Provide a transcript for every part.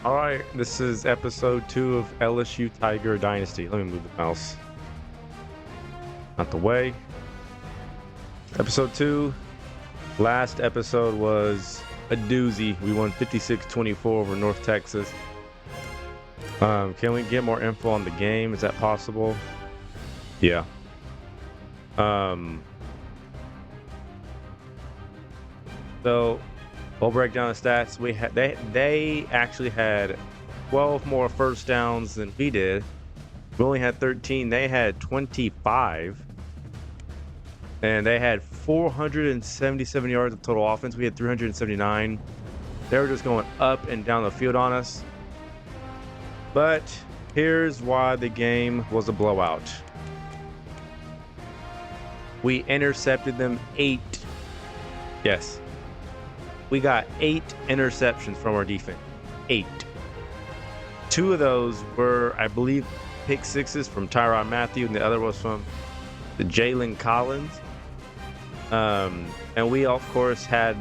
All right, this is episode 2 of LSU Dynasty. Let me move the mouse out the way. Episode 2. Last episode was a doozy. We won 56-24 over North Texas. Can we get more info on the game? Is that possible? Yeah. So we'll break down the stats. They actually had 12 more first downs than we did. We only had 13. They had 25. And they had 477 yards of total offense. We had 379. They were just going up and down the field on us. But here's why the game was a blowout. We intercepted them 8. Yes. We got 8 interceptions from our defense. 8. 2 of those were, I believe, pick sixes from Tyrann Mathieu, and the other was from the Jalen Collins. And we, of course, had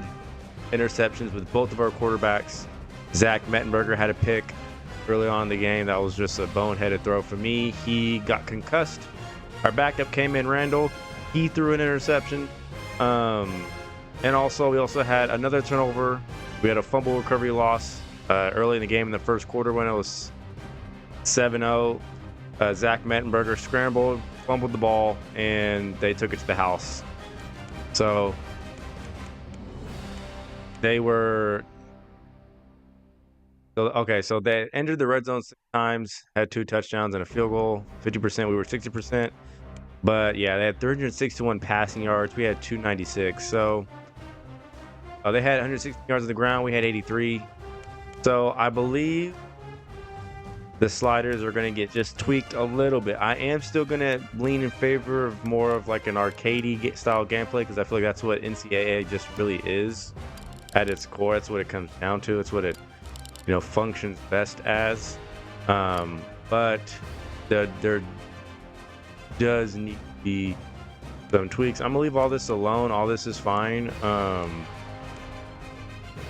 interceptions with both of our quarterbacks. Zach Mettenberger had a pick early on in the game. That was just a boneheaded throw for me. He got concussed. Our backup came in, Randall. He threw an interception. And also, we also had another turnover. We had a fumble recovery loss early in the game in the first quarter when it was 7-0. Zach Mettenberger scrambled, fumbled the ball, and they took it to the house. So they were so they entered the red zone 6 times, had 2 touchdowns and a field goal. 50%, we were 60%. But yeah, they had 361 passing yards. We had 296. So they had 160 yards on the ground. We had 83. So I believe the sliders are going to get just tweaked a little bit. I am still going to lean in favor of more of like an arcade style gameplay because I feel like that's what NCAA just really is at its core. That's what it comes down to. It's what it functions best as. But there does need to be some tweaks. I'm gonna leave all this alone. All this is fine.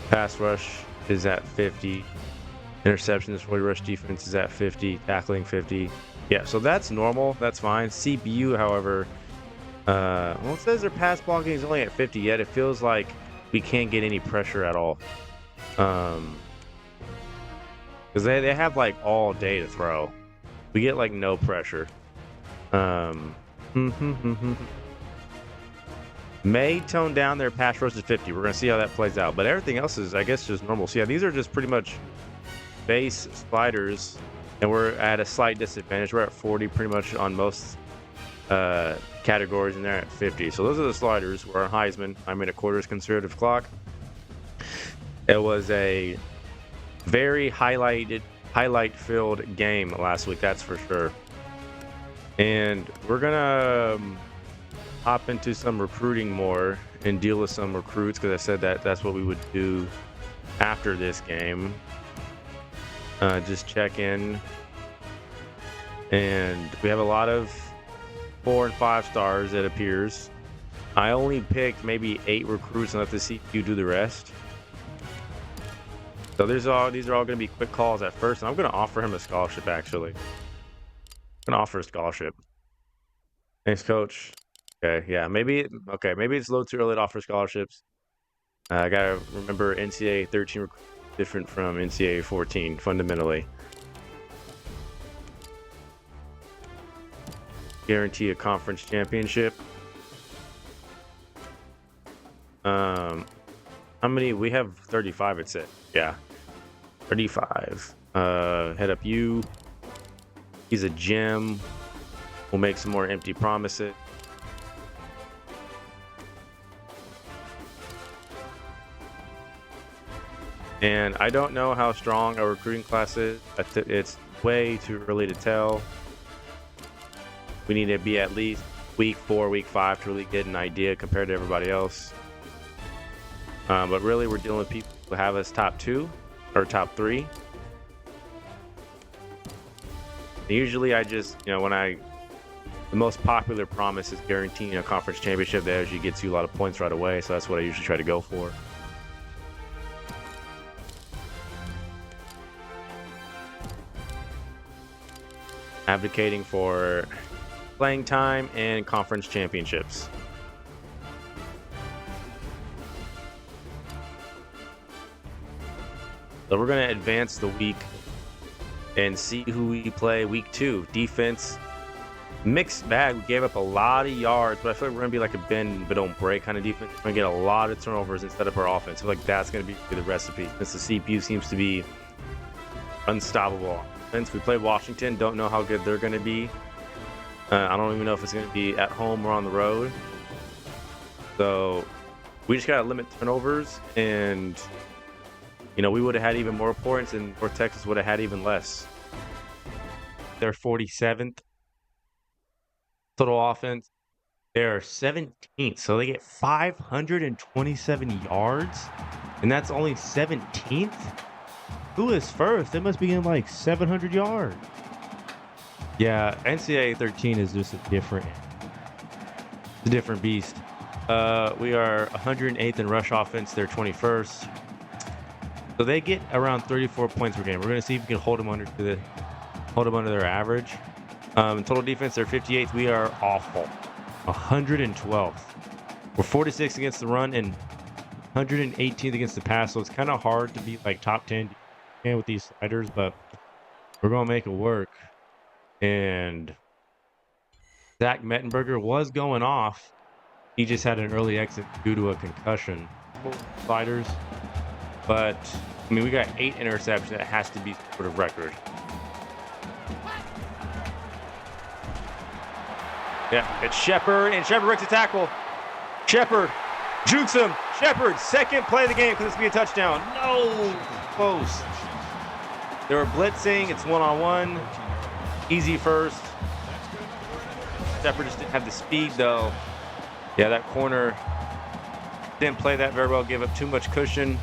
Pass rush is at 50. Interceptions for rush defense is at 50. Tackling 50. Yeah, so that's normal. That's fine. CPU, however, it says their pass blocking is only at 50, yet it feels like we can't get any pressure at all. Because they have like all day to throw. We get like no pressure. May tone down their pass rush to 50. We're going to see how that plays out. But everything else is, I guess, just normal. So, yeah, these are just pretty much base sliders. And we're at a slight disadvantage. We're at 40 pretty much on most categories, and they're at 50. So those are the sliders. We're on Heisman. I'm in a quarters conservative clock. It was a very highlight-filled game last week, that's for sure. And we're going to hop into some recruiting more and deal with some recruits because I said that's what we would do after this game. Just check in. And we have a lot of 4 and 5 stars, it appears. I only picked maybe 8 recruits and let the CPU do the rest. So these are all going to be quick calls at first. And I'm going to offer him a scholarship, actually. I'm going to offer a scholarship. Thanks, Coach. Okay, yeah, maybe it's a little too early to offer scholarships. I got to remember NCAA 13 different from NCAA 14, fundamentally. Guarantee a conference championship. How many? We have 35, it said. Yeah, 35. Head up you. He's a gem. We'll make some more empty promises. And I don't know how strong our recruiting class is. It's way too early to tell. We need to be at least week 4, week 5 to really get an idea compared to everybody else. But really, we're dealing with people who have us top 2 or top 3. And usually, I just, the most popular promise is guaranteeing a conference championship. That usually gets you a lot of points right away. So that's what I usually try to go for. advocating for playing time and conference championships. So we're going to advance the week and see who we play week 2. Defense, mixed bag. We gave up a lot of yards, but I feel like we're going to be like a bend but don't break kind of defense. We're going to get a lot of turnovers instead of our offense. I feel like that's going to be the recipe. Since the CPU seems to be unstoppable offense. We played Washington. Don't know how good they're going to be. I don't even know if it's going to be at home or on the road. So we just got to limit turnovers, and we would have had even more points, and North Texas would have had even less. They're 47th total offense. They're 17th, so they get 527 yards, and that's only 17th. Who is first? They must be getting like 700 yards. Yeah, NCAA 13 is just a different beast. We are 108th in rush offense. They're 21st. So they get around 34 points per game. We're going to see if we can hold them under their average. Total defense, they're 58th. We are awful. 112th. We're 46th against the run and 118th against the pass. So it's kind of hard to be like top 10 with these sliders, but we're going to make it work. And Zach Mettenberger was going off. He just had an early exit due to a concussion. Sliders. But, we got 8 interceptions. That has to be sort of record. Yeah, it's Shepard, and Shepard breaks a tackle. Shepard jukes him. Shepard, second play of the game. Could this be a touchdown? No, close. They were blitzing. It's one-on-one. Easy first. Shepard just didn't have the speed, though. Yeah, that corner didn't play that very well. Gave up too much cushion.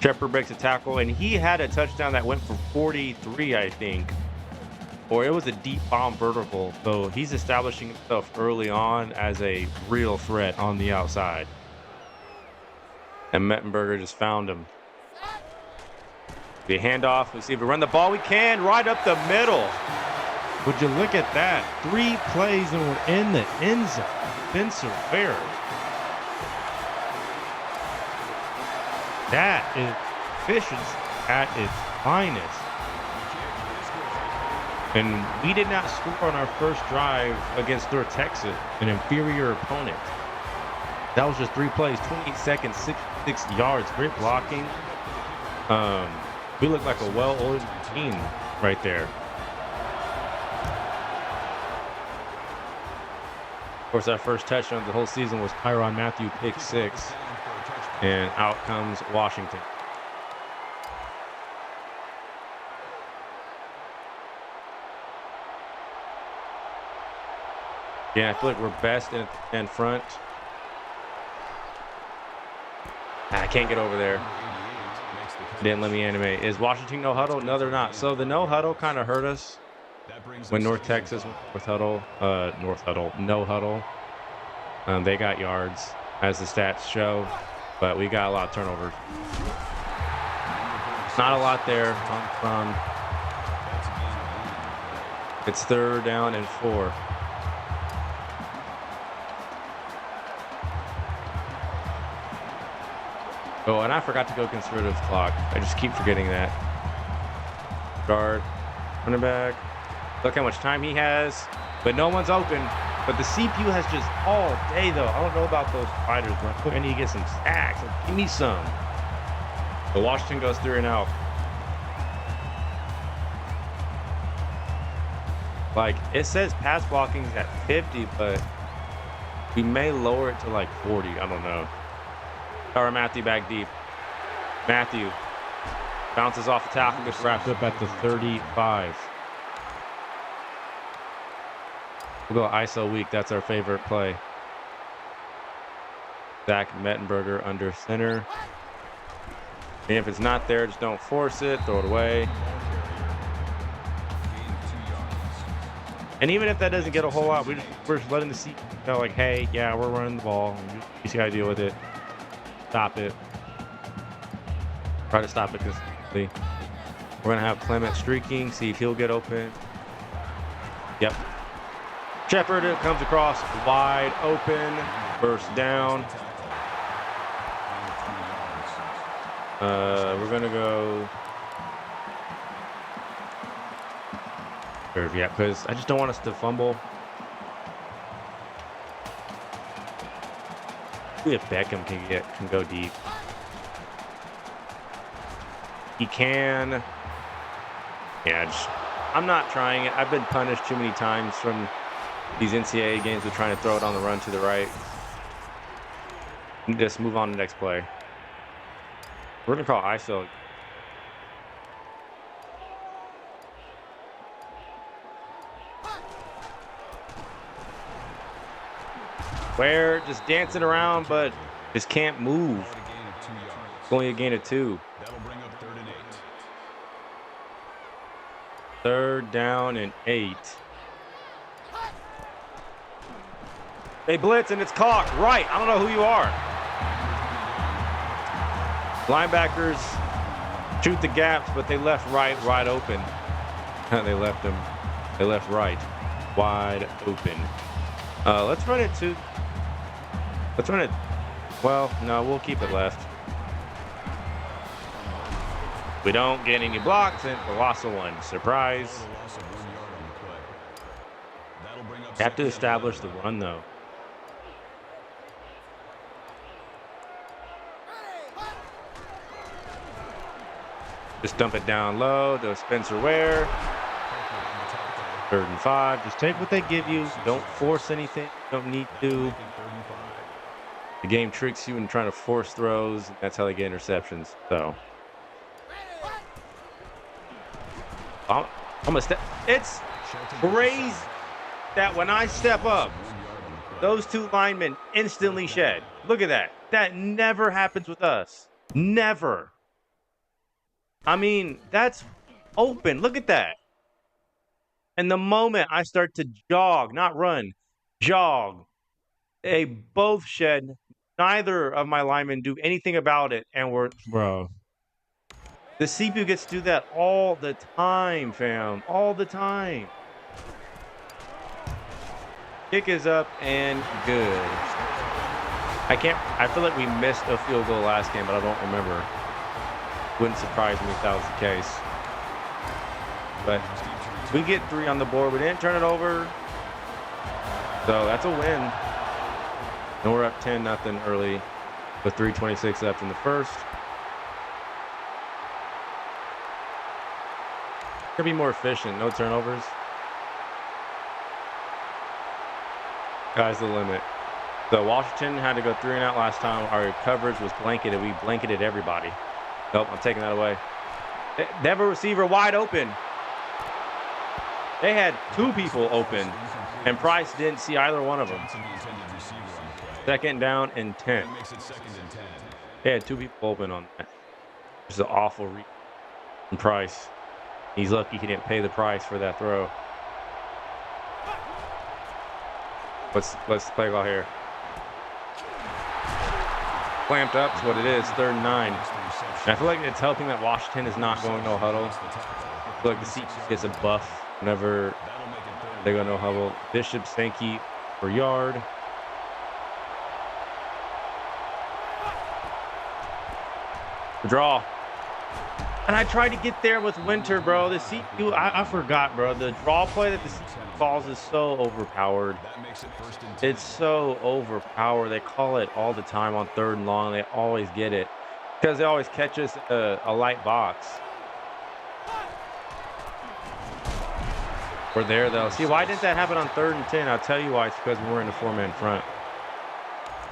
Shepard breaks a tackle, and he had a touchdown that went for 43, I think. Or it was a deep bomb vertical. So he's establishing himself early on as a real threat on the outside. And Mettenberger just found him. The handoff. Let's see if we run the ball. We can. Right up the middle. Would you look at that? 3 plays and we're in the end zone. Spencer Ware. That is efficiency at its finest. And we did not score on our first drive against North Texas, an inferior opponent. That was just 3 plays, 28 seconds, 66 yards, great blocking. We look like a well-oiled team right there. Of course, our first touchdown of the whole season was Tyrann Mathieu pick 6. And out comes Washington. Yeah, I feel like we're best in front. I can't get over there. Didn't let me animate. Is Washington no huddle? No, they're not. So the no huddle kind of hurt us when North Texas went no huddle. They got yards, as the stats show, but we got a lot of turnovers. Not a lot there on it's 3rd down and 4. Oh, and I forgot to go conservative clock. I just keep forgetting that. Guard, running back. Look how much time he has, but no one's open. But the CPU has just all day, though. I don't know about those fighters, but I need to get some stacks. Give me some. The Washington goes 3 and out. Like, it says pass blocking is at 50, but we may lower it to like 40. I don't know. Or Matthew back deep. Matthew bounces off the tackle, gets wrapped up at the 35. We'll go ISO weak. That's our favorite play. Zach Mettenberger under center. And if it's not there, just don't force it. Throw it away. And even if that doesn't get a whole lot, we're just letting the seat know, like, hey, yeah, we're running the ball. You just got to deal with it. Stop it. Try to stop it consistently. We're going to have Clement streaking, see if he'll get open. Yep. Shepard comes across wide open. First down. We're going to go. Yeah, because I just don't want us to fumble. See if Beckham can go deep. He can. Yeah, I'm not trying it. I've been punished too many times from these NCAA games with trying to throw it on the run to the right. Just move on to the next play. We're going to call ISO. Where just dancing around, but just can't move. It's only a gain of 2. Third down and 8. They blitz and it's caught. Right. I don't know who you are. Linebackers shoot the gaps, but they left right wide open. They left them. They left right wide open. Let's run it to. Let's run it. Well, no, we'll keep it left. We don't get any blocks and a loss of 1. Surprise. Have to establish the run, though. Just dump it down low to Spencer Ware. 3rd and 5. Just take what they give you. Don't force anything. Don't need to. The game tricks you in trying to force throws. That's how they get interceptions. So. I'm gonna step. It's crazy that when I step up, those 2 linemen instantly shed. Look at that. That never happens with us. Never. I mean, that's open. Look at that. And the moment I start to jog, not run, jog, they both shed. Neither of my linemen do anything about it. And bro. The CPU gets to do that all the time, fam. All the time. Kick is up and good. I feel like we missed a field goal last game, but I don't remember. Wouldn't surprise me if that was the case. But we get 3 on the board. We didn't turn it over. So that's a win. And we're up 10-0 early with 3:26 left in the first. Could be more efficient. No turnovers. Sky's the limit. So Washington had to go 3 and out last time. Our coverage was blanketed. We blanketed everybody. Nope, I'm taking that away. They have a receiver wide open. They had 2 people open, and Price didn't see either one of them. 2nd down and 10. They had 2 people open on that. This is an awful read from Price. He's lucky he didn't pay the price for that throw. Let's play call here. Clamped up is what it is. 3rd and 9. And I feel like it's helping that Washington is not going no huddle. I feel like the seat gets a buff whenever they go no huddle. Bishop, Sankey per yard. The draw. And I tried to get there with Winter, bro. The CPU, I forgot, bro. The draw play that the CPU calls is so overpowered. It's so overpowered. They call it all the time on 3rd and long. They always get it because they always catch us a light box. We're there, though. See, why didn't that happen on 3rd and 10? I'll tell you why. It's because we were in a 4-man front.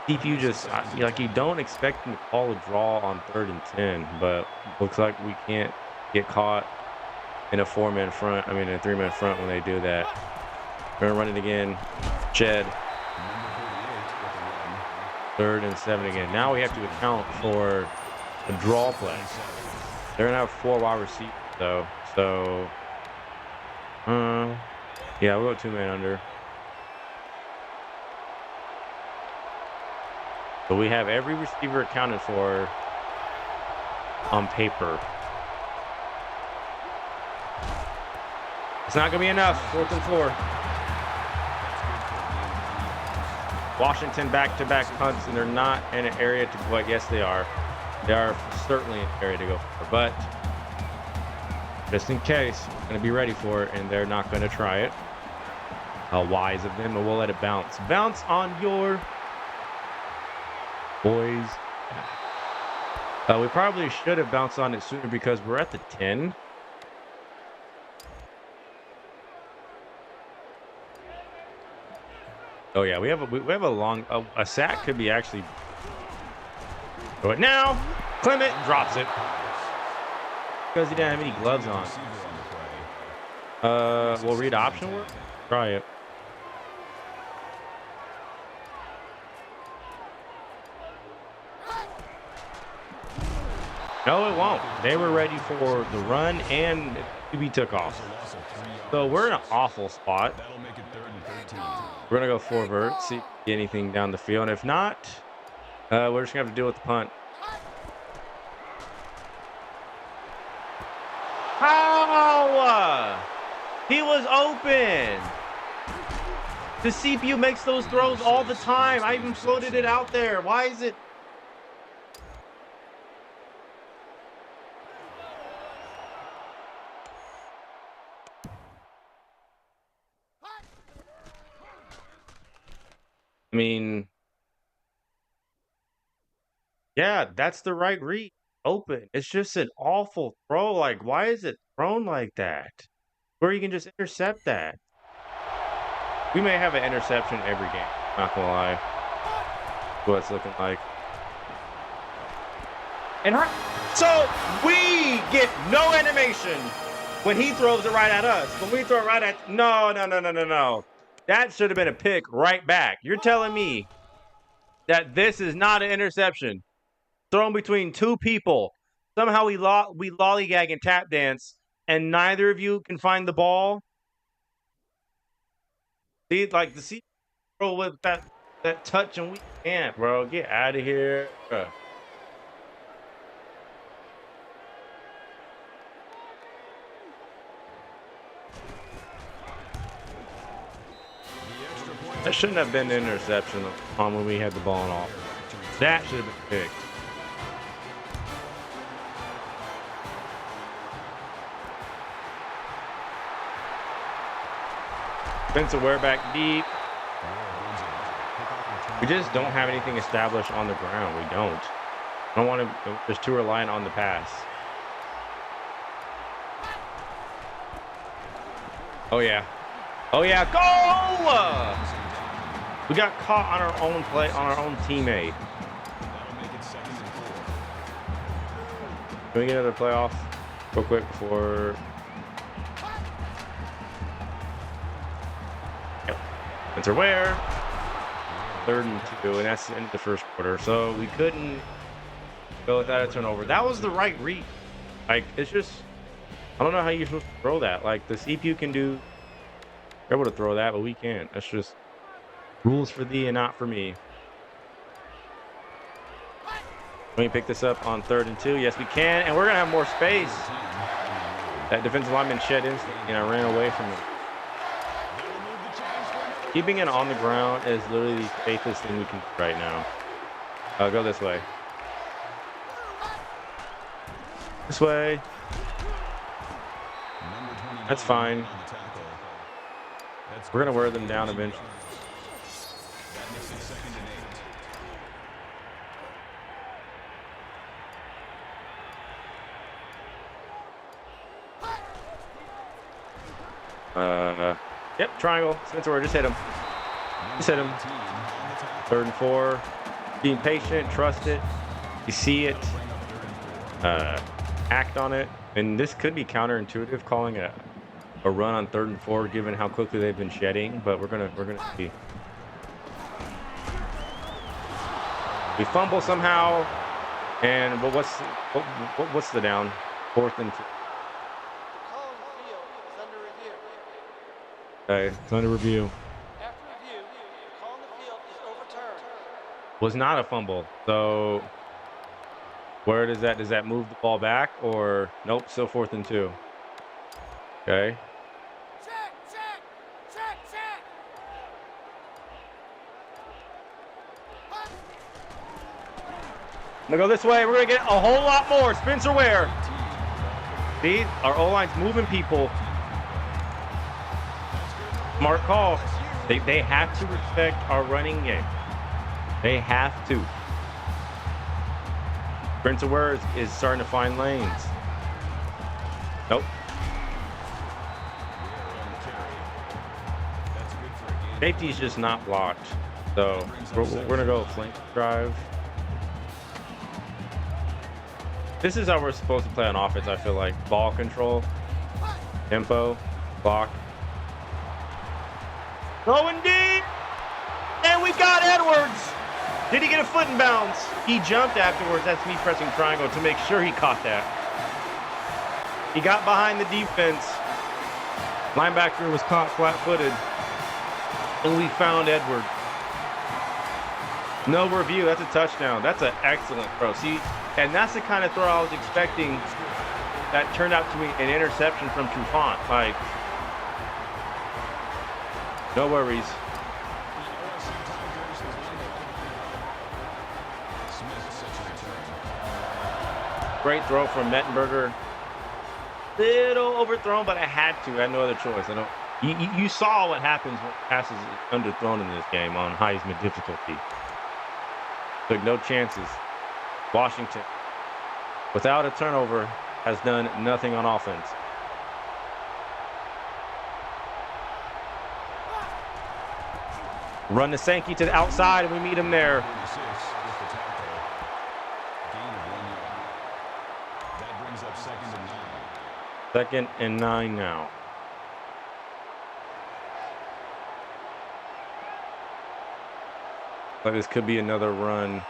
CPU just, like, you don't expect them to call a draw on 3rd and 10, but looks like we can't get caught in a 4-man front. I mean, a 3-man front when they do that. We're going to run it again. Shed. 3rd and 7 again. Now we have to account for a draw play. They're going to have 4 wide receivers, though. So, yeah, we'll go 2-man under. So we have every receiver accounted for on paper. It's not going to be enough. 4th and 4. Washington back-to-back punts, and they're not in an area to go. Yes, they are. They are certainly in an area to go for. But just in case, we're going to be ready for it, and they're not going to try it. How wise of them, and we'll let it bounce. Bounce on your boys. We probably should have bounced on it sooner because we're at the 10. Oh yeah, we have a long a sack could be actually. Go it now. Clement drops it because he didn't have any gloves on. We'll read option work. Try it. No, it won't. They were ready for the run and QB took off. So we're in an awful spot. We're going to go 4 vert, see if we get anything down the field. And if not, we're just going to have to deal with the punt. How? He was open. The CPU makes those throws all the time. I even floated it out there. Why is it? I mean, yeah, that's the right read. Open. It's just an awful throw. Like, why is it thrown like that? Where you can just intercept that. We may have an interception every game. Not gonna lie. What it's looking like. And so we get no animation when he throws it right at us. When we throw it right at no. That should have been a pick right back. You're telling me that this is not an interception thrown between 2 people. Somehow we lollygag and tap dance, and neither of you can find the ball. See, like the C bro with that touch, and we can't, bro. Get out of here, bro. That shouldn't have been an interception on when we had the ball off. That should have been picked. Spencer Ware back deep. We just don't have anything established on the ground. We don't. I don't want to. Just too reliant on the pass. Oh yeah. Oh yeah. Go! We got caught on our own play, on our own teammate. Can we get another playoff real quick before? Yep. Spencer Ware. 3rd and 2, and that's the end of the first quarter. So we couldn't go without a turnover. That was the right read. Like, it's just, I don't know how you're supposed to throw that. Like, the CPU can do, they're able to throw that, but we can't. That's just rules for thee and not for me. Can we pick this up on 3rd and 2? Yes, we can, and we're going to have more space. That defensive lineman shed instantly, and I ran away from him. Keeping it on the ground is literally the safest thing we can do right now. I'll go this way. This way. That's fine. We're going to wear them down eventually. Yep, triangle. Spencer Ware, just hit him. Just hit him. 3rd and 4. Being patient, trust it. You see it. Act on it. And this could be counterintuitive, calling a run on 3rd and 4, given how quickly they've been shedding. But we're gonna see. We fumble somehow, and what's the down? 4th and 2. Okay, it's under review. After review, the call on the field is overturned. Was not a fumble. So where does that move the ball back, or nope, still 4th and 2. Okay. Gonna go this way. We're gonna get a whole lot more. Spencer Ware. See, our O-line's moving people. Smart call. They have to respect our running game. They have to. Spencer Ware is starting to find lanes. Nope. Safety's just not blocked. So we're gonna go flank drive. This is how we're supposed to play on offense, I feel like. Ball control, tempo, block. Going deep, and we got Edwards. Did he get a foot in bounds? He jumped afterwards. That's me pressing triangle to make sure he caught that. He got behind the defense. Linebacker was caught flat-footed, and we found Edwards. No review. That's a touchdown. That's an excellent throw. See, and that's the kind of throw I was expecting. That turned out to be an interception from Trufant. Like, no worries. Great throw from Mettenberger. Little overthrown, but I had to. I had no other choice. I don't. You saw what happens when passes is underthrown in this game on Heisman difficulty. Took no chances. Washington, without a turnover, has done nothing on offense. Run the Sankey to the outside, and we meet him there. Second and 9 now. But this could be another run.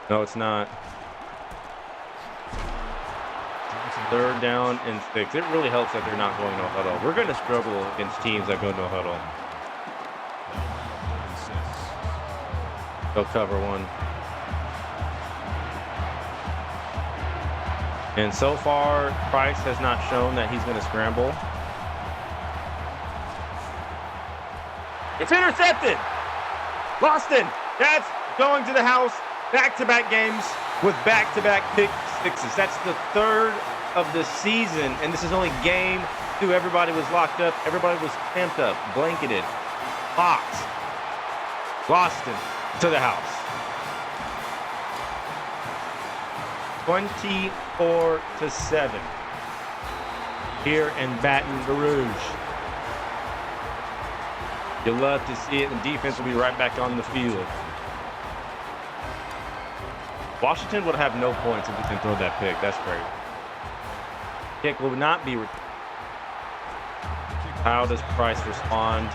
No, it's not. Third down and 6. It really helps that they're not going no huddle. We're going to struggle against teams that go no huddle. They'll cover one. And so far, Price has not shown that he's going to scramble. It's intercepted. Boston, that's going to the house. Back-to-back games with back-to-back pick sixes. That's the third of the season, and this is only game 2. Everybody was locked up. Everybody was camped up, blanketed, locked. Boston to the house. 24-7 here in Baton Rouge. You'll love to see it, and defense will be right back on the field. Washington would have no points if we can throw that pick. That's great. Kick will not be. How does Price respond?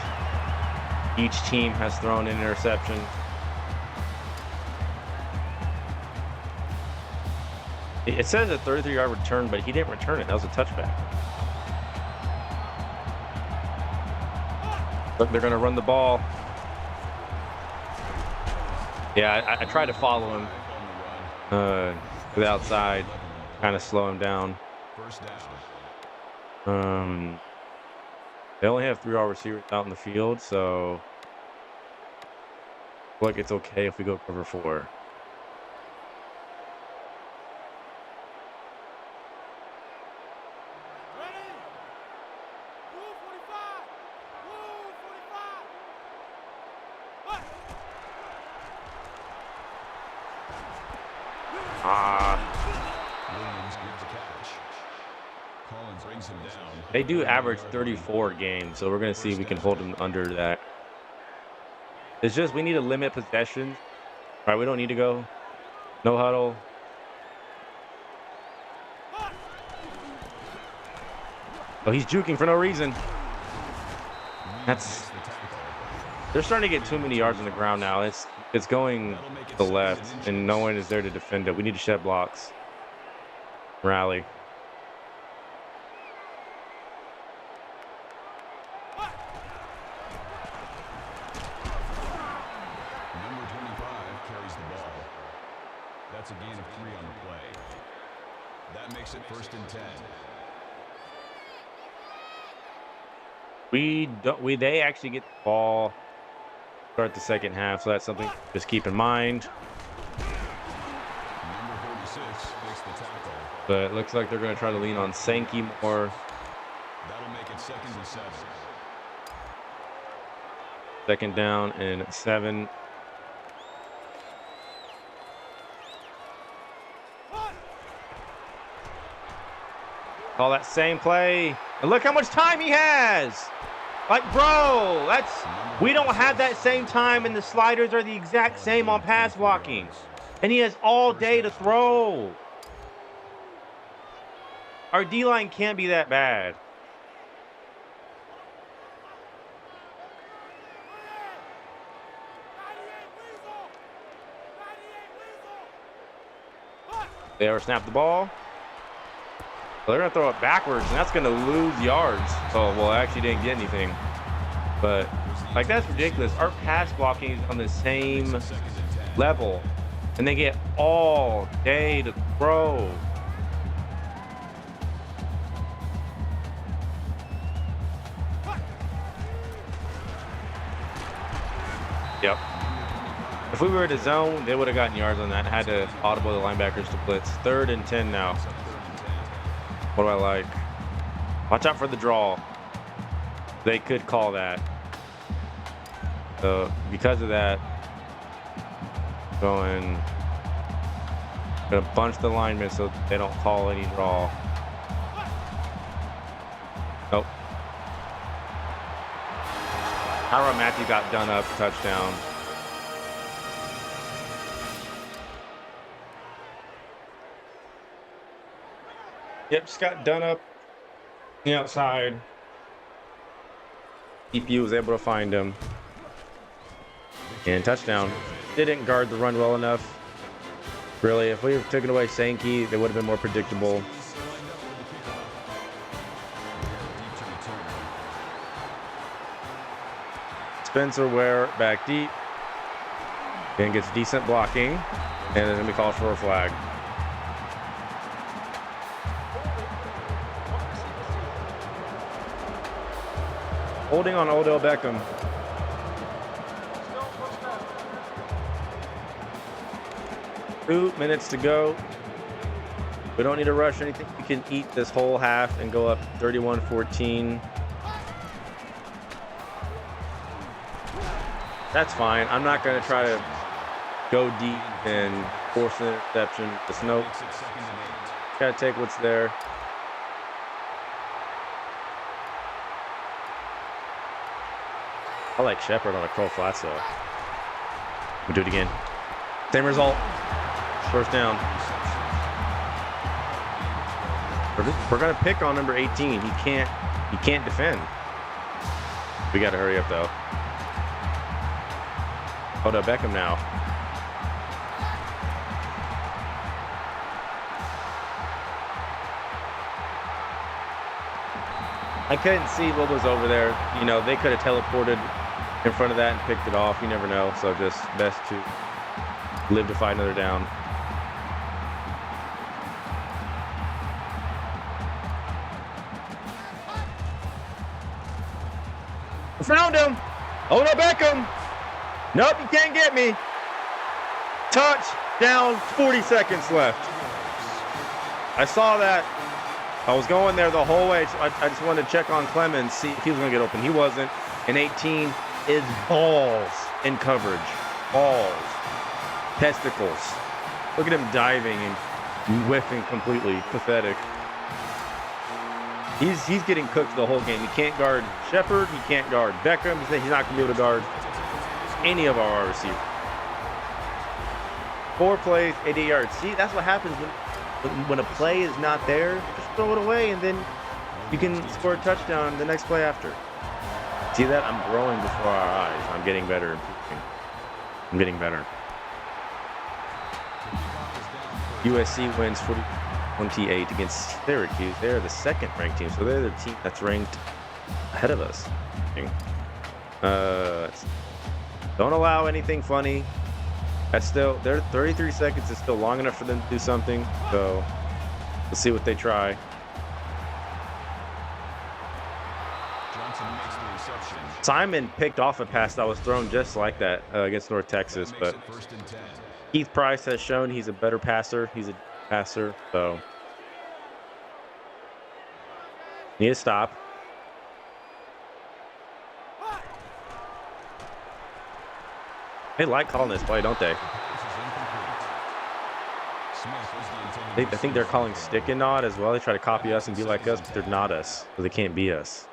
Each team has thrown an interception. It says a 33-yard return, but he didn't return it. That was a touchback. Look, they're going to run the ball. Yeah, I tried to follow him to the outside, kind of slow him down. They only have 3 wide receivers out in the field, so I feel like it's okay if we go cover 4. They do average 34 games, so we're going to see if we can hold them under that. It's just we need to limit possessions. All right, we don't need to go. No huddle. Oh, he's juking for no reason. They're starting to get too many yards on the ground now. It's going to the left, and no one is there to defend it. We need to shed blocks. Rally. That's a gain of 3 on the play. That makes it 1st and 10. They actually get the ball start the second half, so that's something to just keep in mind. breaks the tackle. But it looks like they're going to try to lean on Sankey more. That'll make it 2nd and 7. 2nd down and 7. Call that same play. And look how much time he has. Like, bro, we don't have that same time, and the sliders are the exact same on pass blocking. And he has all day to throw. Our D-line can't be that bad. They ever snap the ball? Well, they're going to throw it backwards, and that's going to lose yards. Oh, well, I actually didn't get anything. But, like, that's ridiculous. Our pass blocking is on the same level, and they get all day to throw. Yep. If we were to zone, they would have gotten yards on that. Had to audible the linebackers to blitz. 3rd and 10 now. What do I like? Watch out for the draw. They could call that. So because of that, gonna bunch the linemen so they don't call any draw. Nope. Tyrann Mathieu got done up, touchdown. Yep, just got done up on the outside. EPU was able to find him. And touchdown. They didn't guard the run well enough. Really, if we had taken away Sankey, they would have been more predictable. Spencer Ware back deep. And gets decent blocking. And it's going to be called for a flag. Holding on Odell Beckham. Two minutes to go. We don't need to rush anything. We can eat this whole half and go up 31-14. That's fine. I'm not going to try to go deep and force an interception. Just nope. Got to take what's there. I like Shepard on a curl flat, so we'll do it again. Same result. 1st down. We're gonna pick on number 18. He can't defend. We gotta hurry up though. Hold up, Beckham now. I couldn't see what was over there. You know, they could have teleported in front of that and picked it off. You never know. So just best to live to fight another down. I found him. Hold up, Beckham. Nope, you can't get me. Touchdown, 40 seconds left. I saw that. I was going there the whole way. I just wanted to check on Clemens, see if he was going to get open. He wasn't. And 18 is balls in coverage. Balls. Testicles. Look at him diving and whiffing completely. Pathetic. He's getting cooked the whole game. He can't guard Shepard. He can't guard Beckham. He's not going to be able to guard any of our receivers. 4 plays, 80 yards. See, that's what happens when a play is not there. Just throw it away, and then you can score a touchdown the next play after. See that? I'm growing before our eyes. I'm getting better. I'm getting better. USC wins 40-28 against Syracuse. They're the 2nd-ranked team, so they're the team that's ranked ahead of us. Don't allow anything funny. That's still, their 33 seconds is still long enough for them to do something. So we'll see what they try. Simon picked off a pass that was thrown just like that against North Texas, but Keith Price has shown he's a better passer. He's a passer, so need to stop. They like calling this play, don't they? I think they're calling stick and nod as well. They try to copy us and be like us, but they're not us, so they can't be us.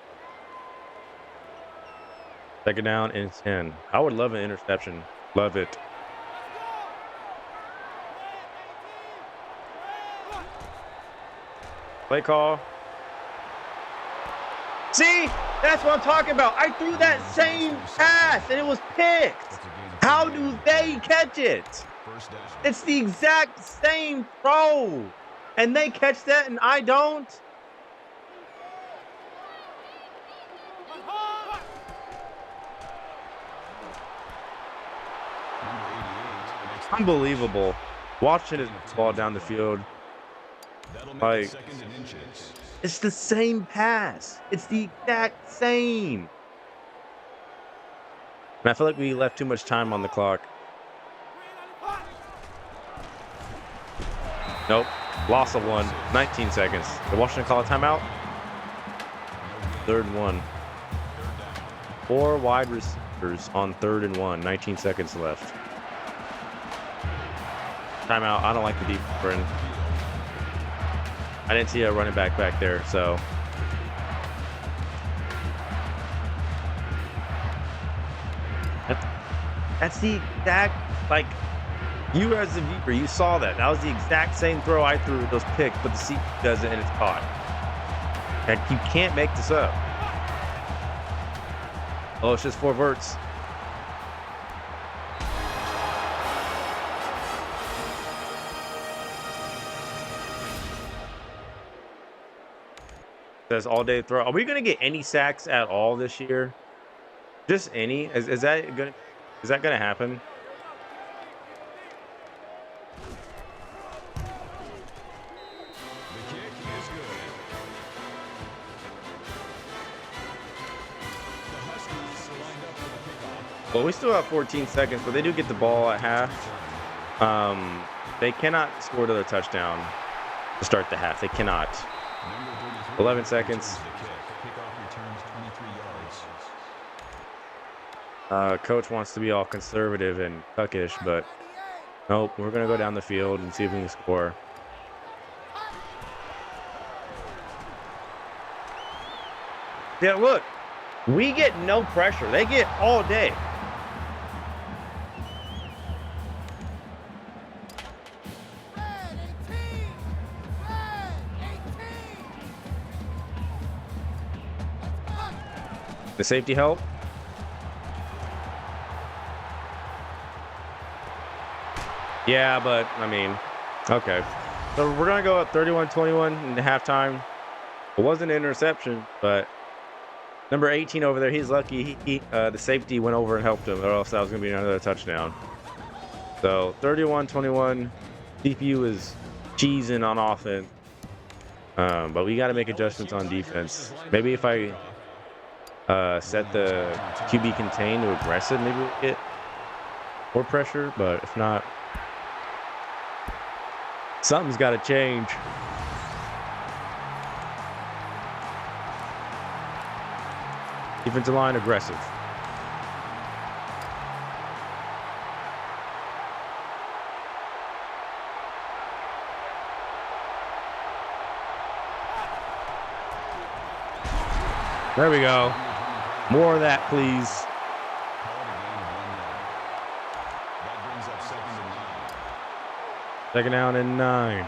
Second down and 10. I would love an interception. Love it. Play call. See, that's what I'm talking about. I threw that same pass and it was picked. How do they catch it? It's the exact same throw. And they catch that and I don't? Unbelievable. Watching it ball down the field. Like, it's the same pass. It's the exact same. And I feel like we left too much time on the clock. Nope. Loss of 1. 19 seconds. Did Washington call a timeout? 3rd and 1. 4 wide receivers on 3rd and 1. 19 seconds left. Timeout. I don't like the deep sprint. I didn't see a running back there, so. That's the exact, like, you as a viewer, you saw that. That was the exact same throw I threw with those picks, but the C does it and it's caught. And you can't make this up. Oh, it's just 4 verts. Says all day throw. Are we gonna get any sacks at all this year? Just any? Is that gonna happen? The kick is good. The Huskies lined up for the kickoff. Well, we still have 14 seconds, but they do get the ball at half. They cannot score another touchdown to start the half. They cannot. 11 seconds. Coach wants to be all conservative and cuckish, but nope, we're going to go down the field and see if we can score. Yeah, look, we get no pressure. They get all day. The safety help. Yeah, but I mean, okay. So we're gonna go at 31-21 in the halftime. It wasn't an interception, but number 18 over there, he's lucky. The safety went over and helped him, or else that was gonna be another touchdown. So 31-21. CPU is cheesing on offense, but we got to make adjustments on defense. Maybe if I set the QB contain to aggressive, maybe we'll get more pressure, but if not, something's got to change. Defensive line aggressive. There we go. More of that, please. Second down and 9.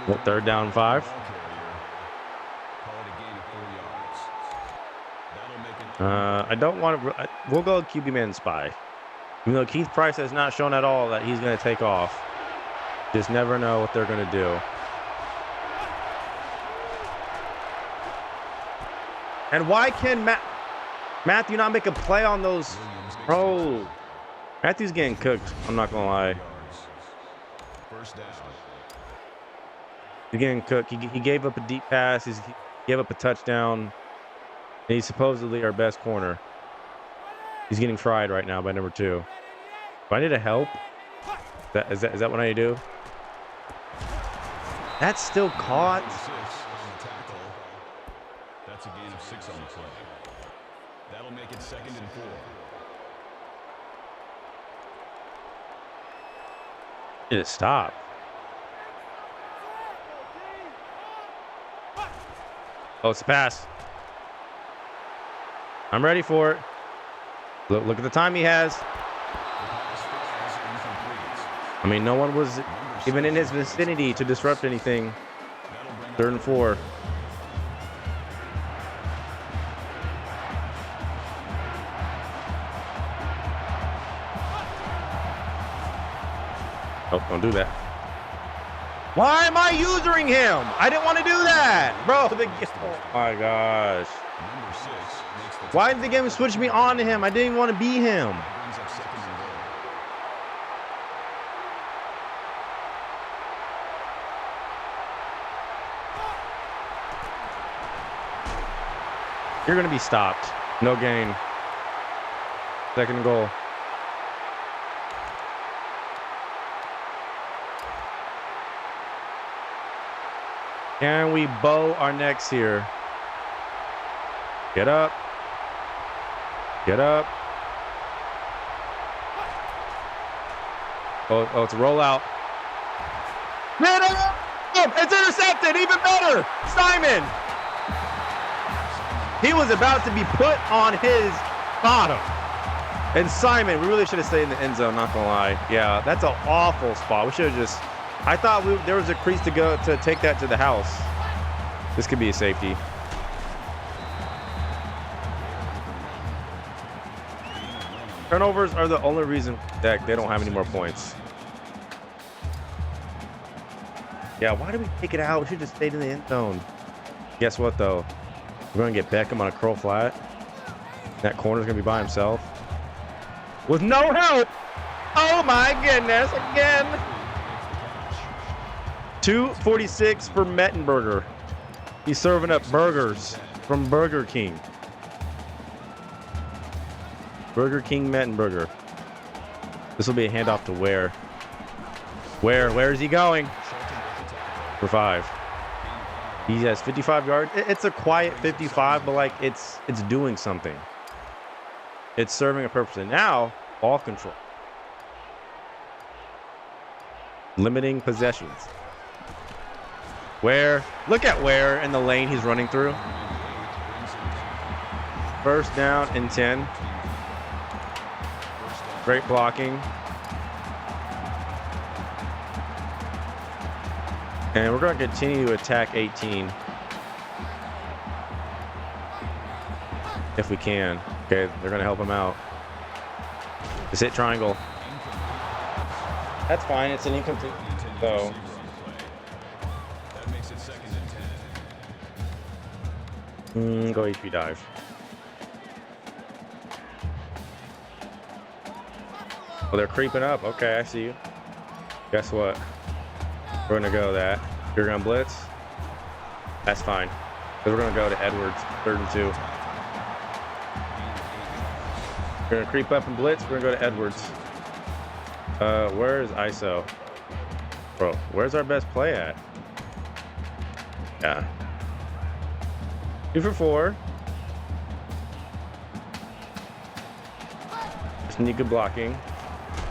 Well, 3rd down 5. I don't want to. We'll go QB man spy. Even though Keith Price has not shown at all that he's going to take off. Just never know what they're going to do. And why can Matthew not make a play on those? Bro, Matthew's getting cooked. I'm not going to lie. He's getting cooked. He gave up a deep pass. give up a touchdown. And he's supposedly our best corner. He's getting fried right now by number 2. Do I need to help? Is that what I need to do? That's still caught. That's a gain of 6 on the play. That'll make it 2nd and 4. Did it stop? Oh, it's a pass. I'm ready for it. Look at the time he has. I mean, no one was even in his vicinity to disrupt anything. 3rd and 4. Oh, don't do that. Why am I using him? I didn't want to do that. Bro, oh my gosh. Why did the game switch me on to him? I didn't even want to be him. You're going to be stopped. No gain. 2nd and goal. Can we bow our necks here? Get up. Get up. Oh, it's a rollout. It's intercepted. Even better. Simon. He was about to be put on his bottom. And Simon, we really should have stayed in the end zone, not gonna lie. Yeah, that's an awful spot. We should have just... I thought there was a crease to go to take that to the house. This could be a safety. Turnovers are the only reason that they don't have any more points. Yeah, why did we take it out? We should just stayed in the end zone. Guess what, though? We're going to get Beckham on a curl flat. That corner's going to be by himself. With no help! Oh, my goodness, again! 246 for Mettenberger. He's serving up burgers from Burger King. Burger King Mettenberger. This will be a handoff to Ware. Where is he going? For 5. He has 55 yards. It's a quiet 55, but like it's doing something. It's serving a purpose. And now, ball control. Limiting possessions. Look at Ware in the lane he's running through. 1st down and 10. Great blocking. And we're going to continue to attack 18. If we can. Okay, they're going to help him out. Just hit triangle. That's fine. It's an incomplete. So. That makes it 2nd and 10. Go HP dive. Oh, they're creeping up. Okay, I see you. Guess what? We're going to go that. You're going to blitz? That's fine. Because we're going to go to Edwards, 3rd and 2. We're going to creep up and blitz. We're going to go to Edwards. Where is ISO? Bro, where's our best play at? Yeah. 2 for 4. Just need good blocking.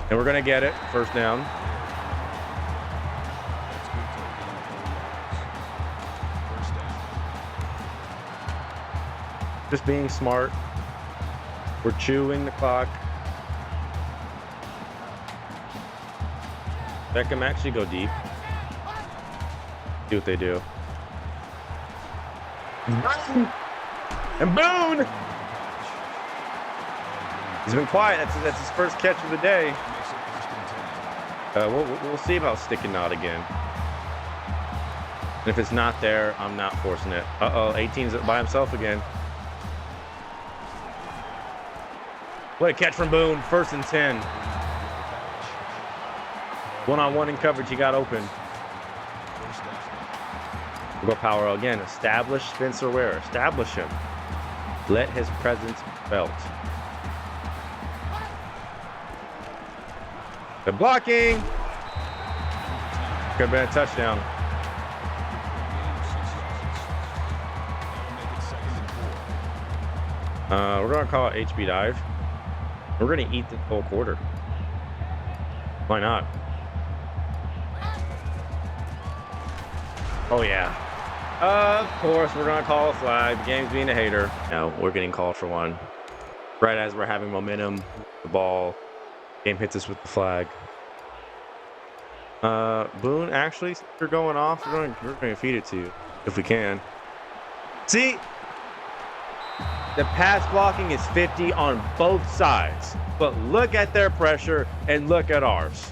And we're going to get it. 1st down. Just being smart. We're chewing the clock. Beckham actually go deep. See what they do. And Boone! He's been quiet. That's his 1st catch of the day. We'll see about sticking knot again. And if it's not there, I'm not forcing it. Uh-oh, 18's by himself again. What a catch from Boone. 1st and 10. One-on-one in coverage. He got open. We'll go power again. Establish Spencer Ware. Establish him. Let his presence be felt. The blocking. Could have been a touchdown. We're going to call it HB dive. We're going to eat the whole quarter. Why not? Oh, yeah. Of course, we're going to call a flag. The game's being a hater. No, we're getting called for one. Right as we're having momentum, the ball. Game hits us with the flag. Boone, actually, since you're going off, we're going to feed it to you if we can. See? The pass blocking is 50 on both sides. But look at their pressure and look at ours.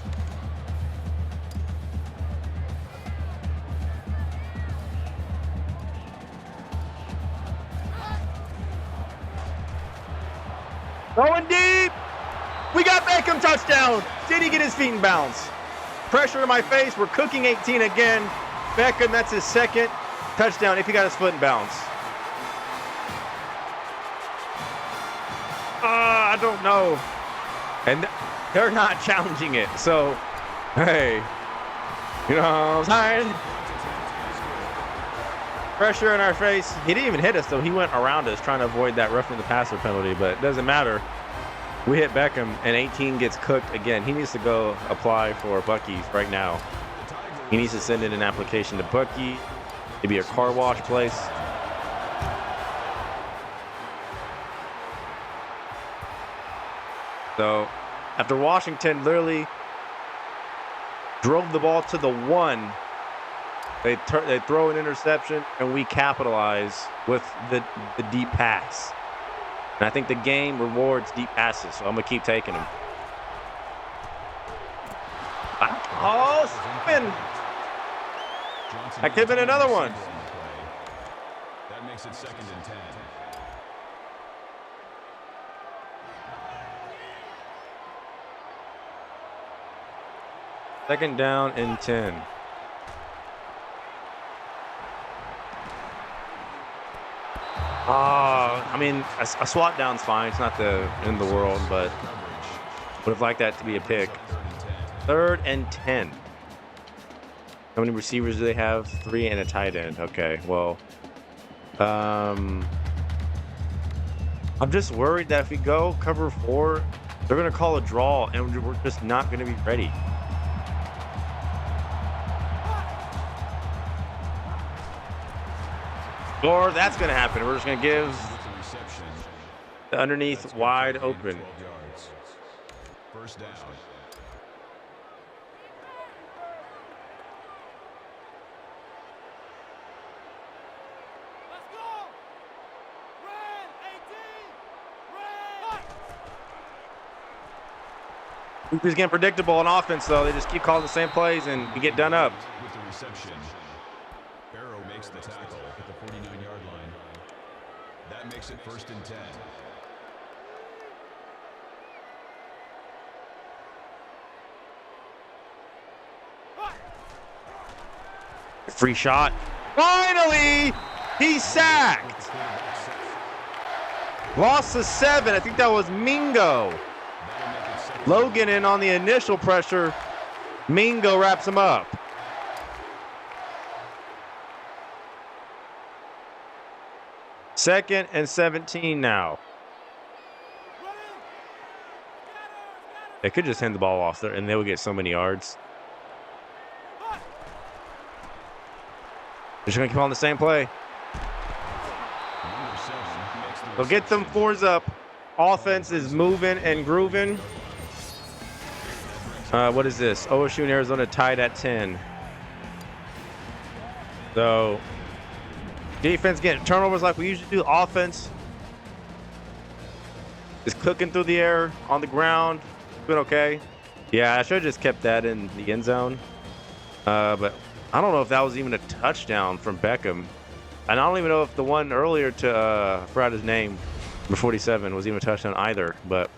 Going deep. We got Beckham touchdown. Did he get his feet in bounds? Pressure in my face. We're cooking 18 again. Beckham, that's his second touchdown if he got his foot in bounds. I don't know. And they're not challenging it. So, hey, you know what I'm saying? Pressure in our face. He didn't even hit us, though. He went around us trying to avoid that roughing the passer penalty, but it doesn't matter. We hit Beckham, and 18 gets cooked again. He needs to go apply for Buc-ee's right now. He needs to send in an application to Buc-ee. Maybe a car wash place. So, after Washington literally drove the ball to the 1, they throw an interception, and we capitalize with the deep pass. And I think the game rewards deep passes, so I'm going to keep taking them. Oh, spin! That could have been another one. That makes it 2nd and 10. Second down and 10. I mean, a swat down's fine. It's not the end of the world, but would have liked that to be a pick. 3rd and 10. How many receivers do they have? 3 and a tight end. Okay, well, I'm just worried that if we go cover 4, they're going to call a draw, and we're just not going to be ready. Or that's going to happen. We're just going to give the underneath wide open. First down. Let's go! Red 18! Red! It's getting predictable on offense, though. They just keep calling the same plays and we get done up. With the reception. Barrow makes the tackle at the 49-yard line. That makes it 1st and 10. Free shot. Finally, he's sacked. Lost to 7. I think that was Mingo. Logan in on the initial pressure. Mingo wraps him up. Second and 17 now. They could just hand the ball off there and they would get so many yards. They're just going to keep on the same play. They'll get them 4s up. Offense is moving and grooving. What is this? OSU and Arizona tied at 10. So, defense getting turnovers like we usually do. Offense is cooking through the air, on the ground. Been okay. Yeah, I should have just kept that in the end zone. But I don't know if that was even a touchdown from Beckham. And I don't even know if the one earlier to, I forgot his name, number 47, was even a touchdown either. But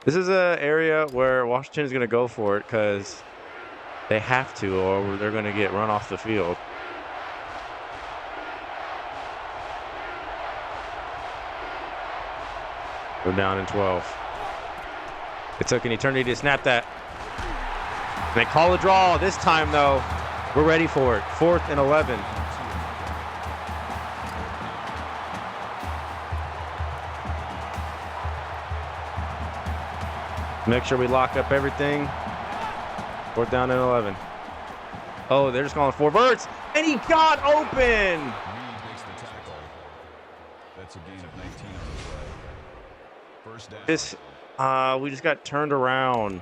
this is an area where Washington is going to go for it because they have to, or they're going to get run off the field. We're down in 12. It took an eternity to snap that. And they call a draw. This time, though, we're ready for it. 4th and 11. Make sure we lock up everything. 4th down and 11. Oh, they're just calling 4 birds. And he got open. Reed makes the tackle. That's a gain of 19 on the play. First down. This, we just got turned around.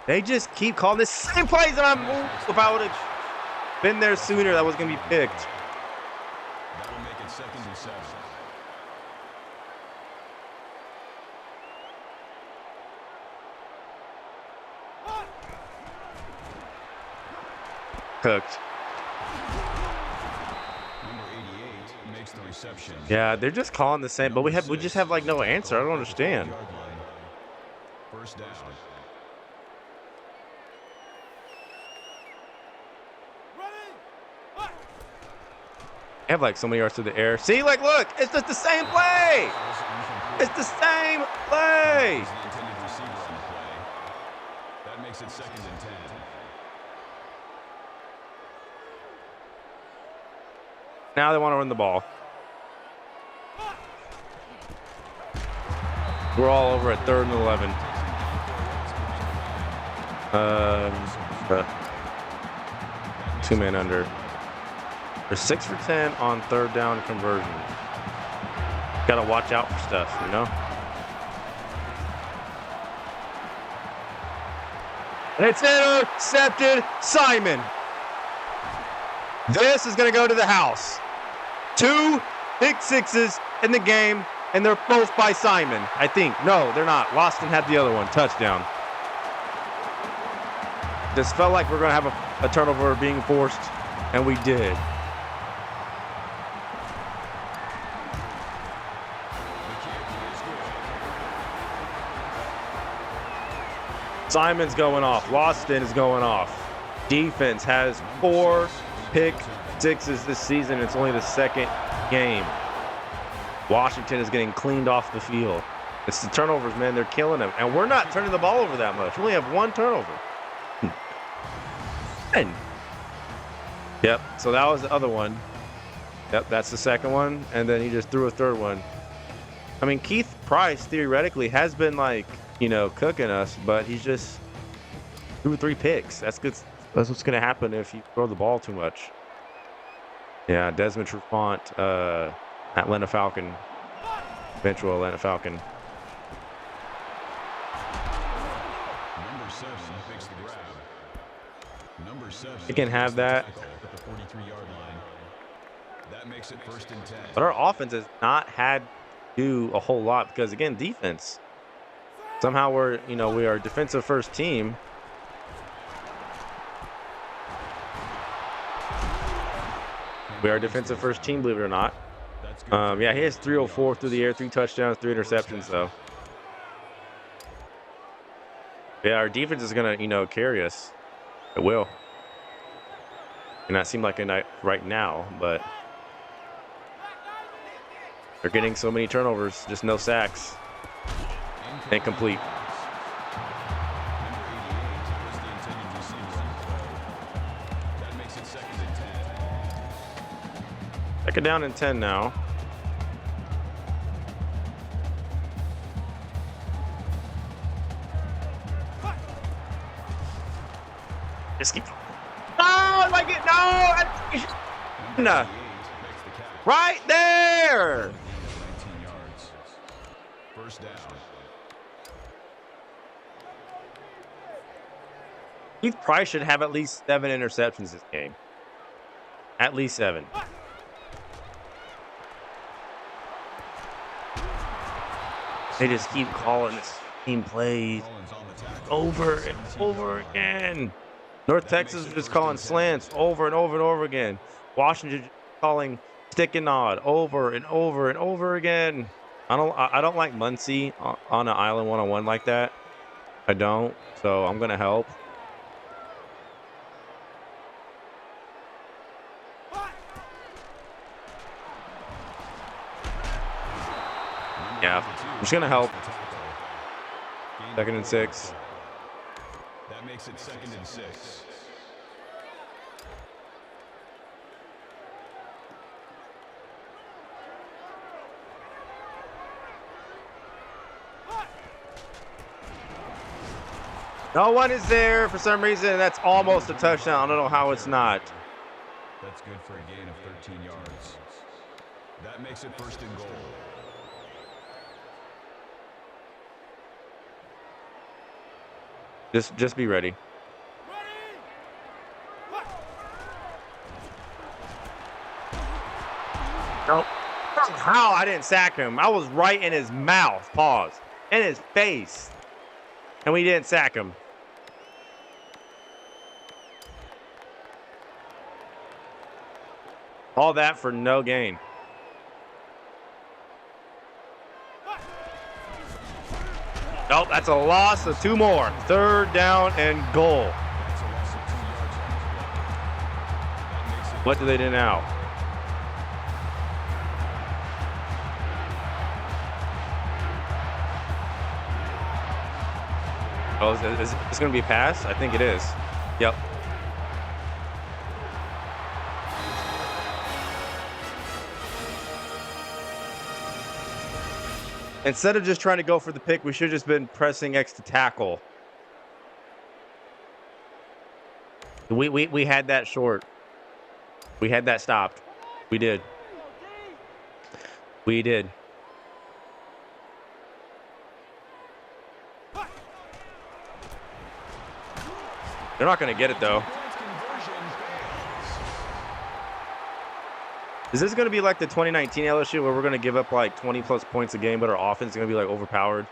They just keep calling the same plays, and if I would have been there sooner, that was going to be picked. That'll make it 2nd and 7. Cooked. Number 88 makes the reception. Yeah, they're just calling the same, but we just have like no answer. I don't understand. Yard line. First down. They have like so many yards through the air. See, like, look, it's just the same play. It's the same play. He's the intended receiver on the play. That makes it 2nd and 10. Now they want to run the ball. We're all over at 3rd and 11. 2 men under. They're 6 for 10 on 3rd down conversion. Got to watch out for stuff, you know? And it's intercepted. Simon. This is going to go to the house. 2 pick sixes in the game, and they're both by Simon, I think. No, they're not. Loston had the other one. Touchdown. This felt like we're going to have a turnover being forced, and we did. Simon's going off. Loston is going off. Defense has 4 pick sixes this season. It's only the 2nd game. Washington is getting cleaned off the field. It's the turnovers, man. They're killing them. And we're not turning the ball over that much. We only have 1 turnover. And yep, so that was the other one. Yep, that's the 2nd one. And then he just threw a 3rd one. I mean, Keith Price theoretically has been like, you know, cooking us, but he's just 2 or 3 picks. That's good. That's what's going to happen if you throw the ball too much. Yeah, Desmond Trufant, Atlanta Falcon, eventual Atlanta Falcon. Number 7 makes the grab. Number 7. You can have that. At the 43-yard line. That makes it 1st and 10. But our offense has not had to do a whole lot because, again, defense. Somehow we are a defensive first team. We are a defensive first team, believe it or not. Yeah, he has 304 through the air, 3 touchdowns, 3 interceptions, though. Yeah, our defense is going to, carry us. It will. May not seem like a night right now, but they're getting so many turnovers, just no sacks. Incomplete. That makes it 2nd and 10. Second down and 10 now. Just keep. No, like it. No. Right there. 19 yards. First down. Keith Price should have at least 7 interceptions this game. At least 7. They just keep calling this team plays over and over again. North Texas is just calling slants over and over and over again. Washington just calling stick and nod over and over and over again. I don't like Muncie on an island one-on-one like that. I don't, so I'm going to help. Yeah, I'm just going to help. 2nd and 6. That makes it 2nd and 6. No one is there for some reason. That's almost a touchdown. I don't know how it's not. That's good for a gain of 13 yards. That makes it 1st and goal. Just be ready. Nope. How I didn't sack him. I was right in his mouth. Pause. In his face. And we didn't sack him. All that for no gain. Nope, that's a loss of 2 more. 3rd down and goal. That's a loss of 2 yards on the play. That makes it What do they do now? Oh, is this going to be a pass? I think it is. Yep. Instead of just trying to go for the pick, we should have just been pressing X to tackle. We had that short. We had that stopped. We did. We did. They're not going to get it, though. Is this going to be like the 2019 LSU where we're going to give up like 20-plus points a game, but our offense is going to be like overpowered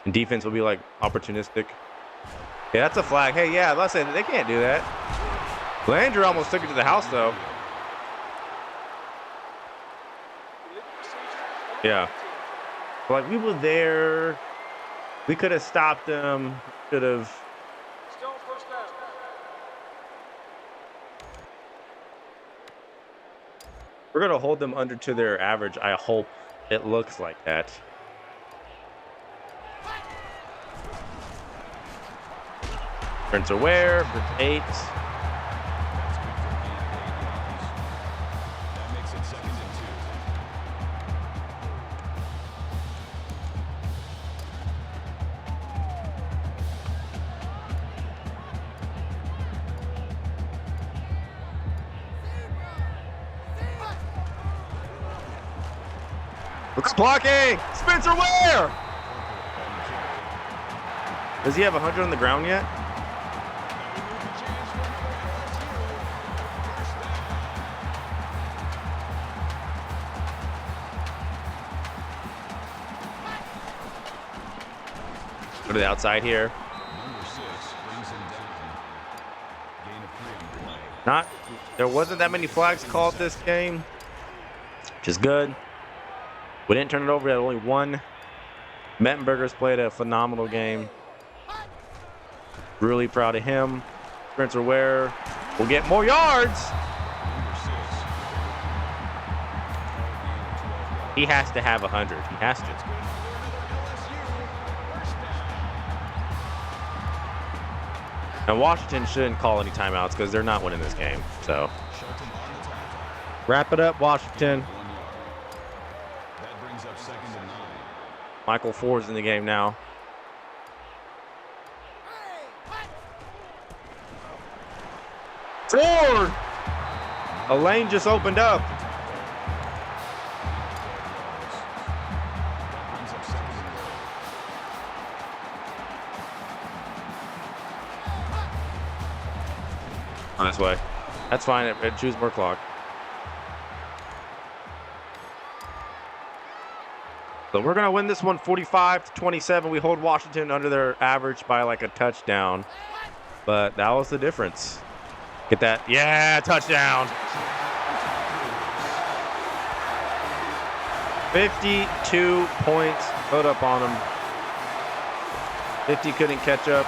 and defense will be like opportunistic? Yeah, that's a flag. Hey, yeah, let's say they can't do that. Landry almost took it to the house, though. Yeah. Like, we were there. We could have stopped them. Could have. Still 1st down. We're going to hold them under to their average. I hope it looks like that. Spencer Ware for 8. That's good for a gain of 8 yards. That makes it 2nd and 2. Looks blocking. Spencer Ware. Does he have 100 on the ground yet? Go to the outside here. Number 6 brings him down. Gain of 3 on the play. There wasn't that many flags called this game, which is good. We didn't turn it over. We had only 1. Mettenberger's played a phenomenal game. Really proud of him. Spencer Ware will get more yards. Number 6. He has to have 100. He has to. And Washington shouldn't call any timeouts because they're not winning this game. So wrap it up, Washington. 1 yard. That brings up 2nd and 9. Michael Ford's in the game now. Ford! A lane just opened up. That brings up 2nd and goal. On this way. That's fine. It chews more clock. So we're going to win this one 45-27. We hold Washington under their average by like a touchdown. But that was the difference. Get that. Yeah, touchdown. 52 points. Put up on them. 50 couldn't catch up,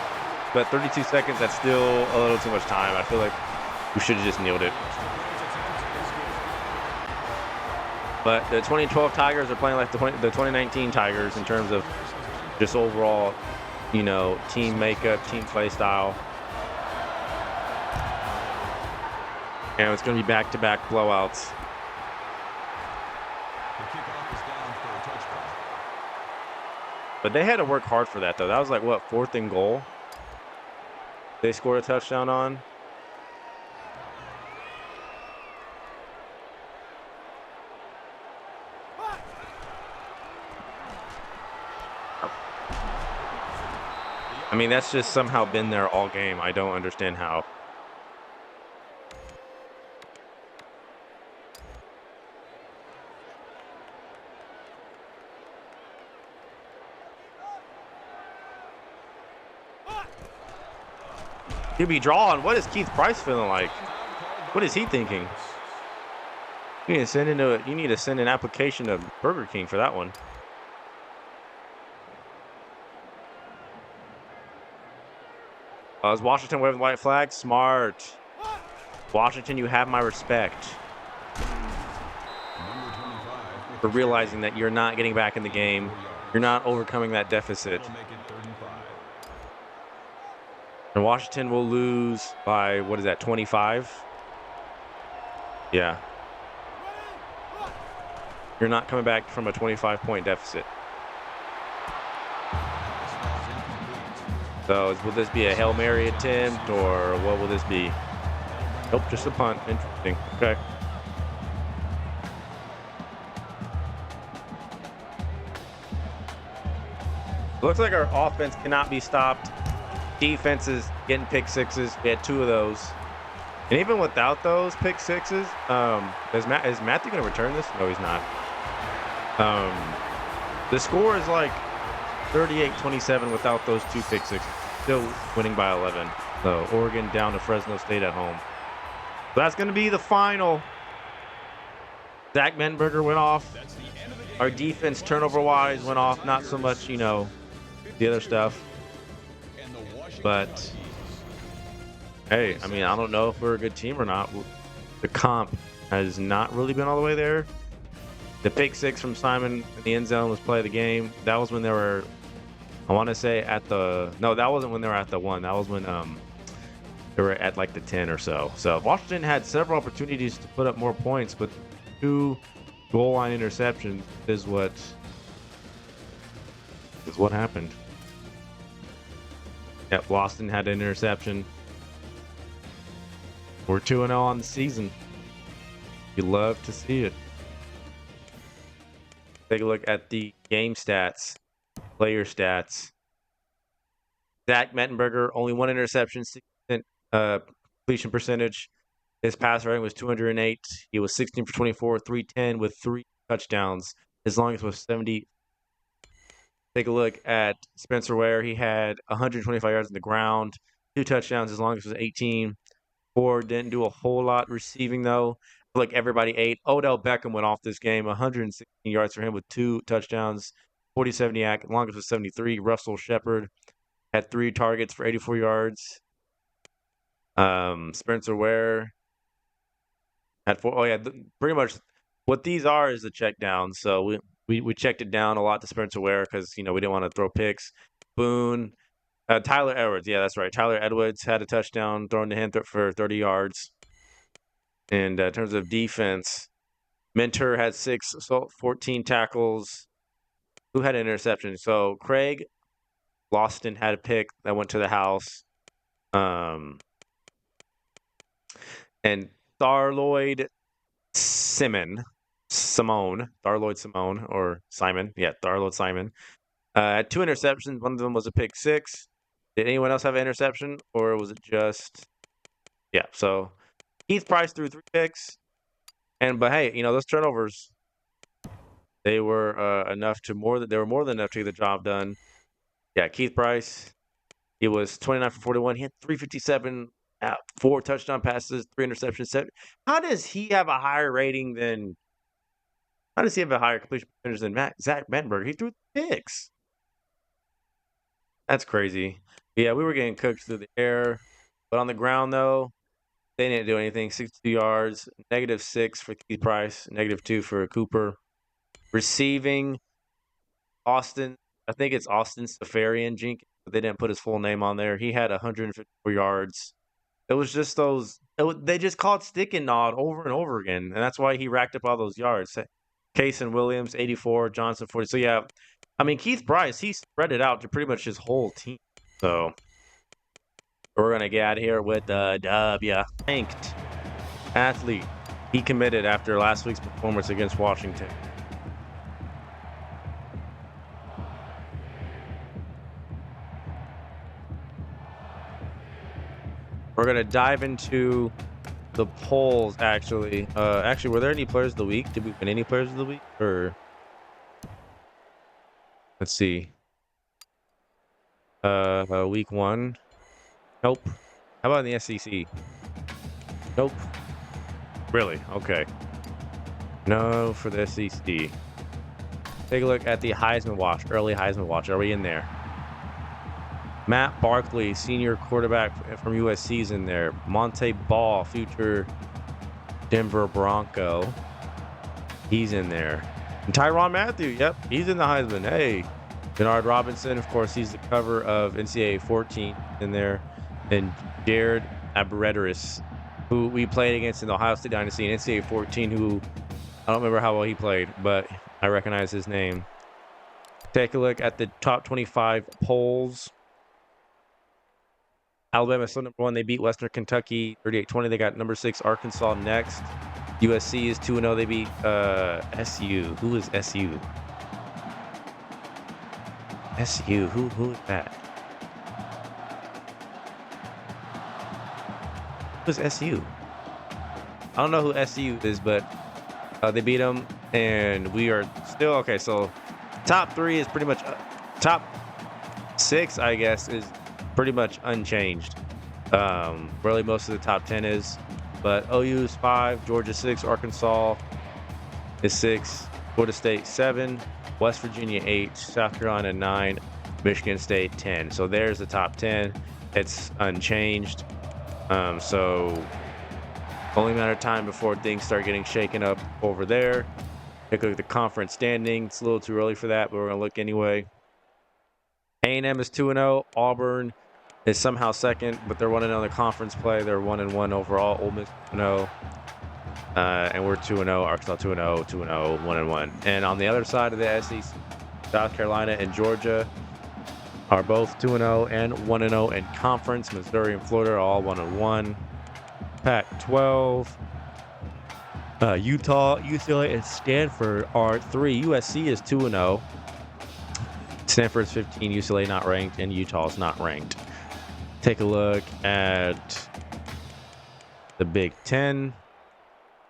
but 32 seconds, that's still a little too much time. I feel like we should have just kneeled it. But the 2012 Tigers are playing like the 2019 Tigers in terms of just overall, team makeup, team play style. And it's going to be back-to-back blowouts. The kickoff is down for a touchback. But they had to work hard for that, though. That was like, what, 4th and goal? They scored a touchdown on. I mean, that's just somehow been there all game. I don't understand how. He'll be drawing. What is Keith Price feeling like? What is he thinking? You need to send an application to Burger King for that one. Is Washington waving the white flag? Smart. Washington, you have my respect for realizing that you're not getting back in the game. You're not overcoming that deficit. And Washington will lose by, 25? Yeah. You're not coming back from a 25-point deficit. So will this be a Hail Mary attempt, or what will this be? Nope, just a punt. Interesting. Okay. Looks like our offense cannot be stopped. Defense is getting pick sixes. We had 2 of those. And even without those pick sixes, is Matthew going to return this? No, he's not. The score is like 38-27 without those 2 pick sixes. Still winning by 11. So Oregon down to Fresno State at home. So that's going to be the final. Zach Menberger went off. Our defense turnover-wise went off. Not so much, the other stuff. But, hey, I mean, I don't know if we're a good team or not. The comp has not really been all the way there. The pick 6 from Simon in the end zone was play of the game. That was when they were, I want to say no, that wasn't when they were at the 1. That was when they were at like the 10 or so. So Washington had several opportunities to put up more points, but 2 goal line interceptions is what happened. Yep, Boston had an interception. We're 2-0 on the season. You love to see it. Take a look at the game stats, player stats. Zach Mettenberger, only 1 interception, 6% completion percentage. His pass rating was 208. He was 16 for 24, 310 with 3 touchdowns. His longest was 70. Take a look at Spencer Ware. He had 125 yards on the ground, 2 touchdowns. His longest was 18. Ford didn't do a whole lot receiving, though. Like everybody ate. Odell Beckham went off this game, 116 yards for him with 2 touchdowns. 47 yak, longest was 73. Russell Shepard had 3 targets for 84 yards. Spencer Ware had 4. Oh, yeah, pretty much what these are is the check down. So we checked it down a lot to Spencer Ware because, we didn't want to throw picks. Boone. Tyler Edwards. Yeah, that's right. Tyler Edwards had a touchdown thrown to him for 30 yards. And in terms of defense, Mentor had 6, so 14 tackles. Who had an interception? So Craig Lawson had a pick that went to the house. And Tharloyd Simon, or Simon. Yeah, Tharloyd Simon. Had 2 interceptions. One of them was a pick 6. Did anyone else have an interception, or was it just? Yeah. So Keith Price threw 3 picks, but hey, those turnovers, they were they were more than enough to get the job done. Yeah, Keith Price, he was 29 for 41. He had 357, 4 touchdown passes, 3 interceptions. 7. How does he have a higher rating than? How does he have a higher completion percentage than Zach Mettenberger? He threw picks. That's crazy. Yeah, we were getting cooked through the air, but on the ground though, they didn't do anything. 62 yards, -6 for Keith Price, -2 for Cooper. Receiving, Austin, I think it's Austin Safarian Jenkins, but they didn't put his full name on there. He had 154 yards. It was just they just called stick and nod over and over again, and that's why he racked up all those yards. Case and Williams, 84, Johnson, 40. So, yeah, I mean, Keith Price, he spread it out to pretty much his whole team. So, we're going to get out of here with the W. Ranked athlete. He committed after last week's performance against Washington. We're going to dive into the polls, actually. Actually, were there any players of the week? Did we win any players of the week? Or let's see. Week 1. Nope. How about in the SEC? Nope. Really? Okay. No for the SEC. Take a look at the Heisman watch. Early Heisman watch. Are we in there? Matt Barkley, senior quarterback from USC, is in there. Monte Ball, future Denver Bronco. He's in there. And Tyrann Mathieu, yep, he's in the Heisman. Hey. Bernard Robinson, of course, he's the cover of NCAA 14 in there. And Jared Abreteris, who we played against in the Ohio State Dynasty in NCAA 14, who I don't remember how well he played, but I recognize his name. Take a look at the top 25 polls. Alabama still number 1. They beat Western Kentucky 38-20. They got number 6 Arkansas next. USC is 2-0. They beat SU. Who is SU? SU. Who is that? Who's SU? I don't know who SU is, but they beat them, and we are still okay. So top 3 is pretty much top 6, I guess, is pretty much unchanged. Really, most of the top 10 is, but OU is 5, Georgia 6, Arkansas is 6, Florida State 7, West Virginia 8, South Carolina 9, Michigan State 10. So there's the top 10. It's unchanged. So only matter of time before things start getting shaken up over there. Take a look at the conference standing. It's a little too early for that, but we're going to look anyway. A&M is 2-0. Auburn is somehow second, but they're 1-0 in the conference play. They're 1-1 overall. Ole Miss 2-0. And we're 2-0. Arkansas 2-0, 2-0, 1-1. And on the other side of the SEC, South Carolina and Georgia are both 2-0 and 1-0 in conference. Missouri and Florida are all 1-1. Pac-12. Utah, UCLA, and Stanford are 3. USC is 2-0. Stanford's 15. UCLA not ranked, and Utah's not ranked. Take a look at the Big Ten.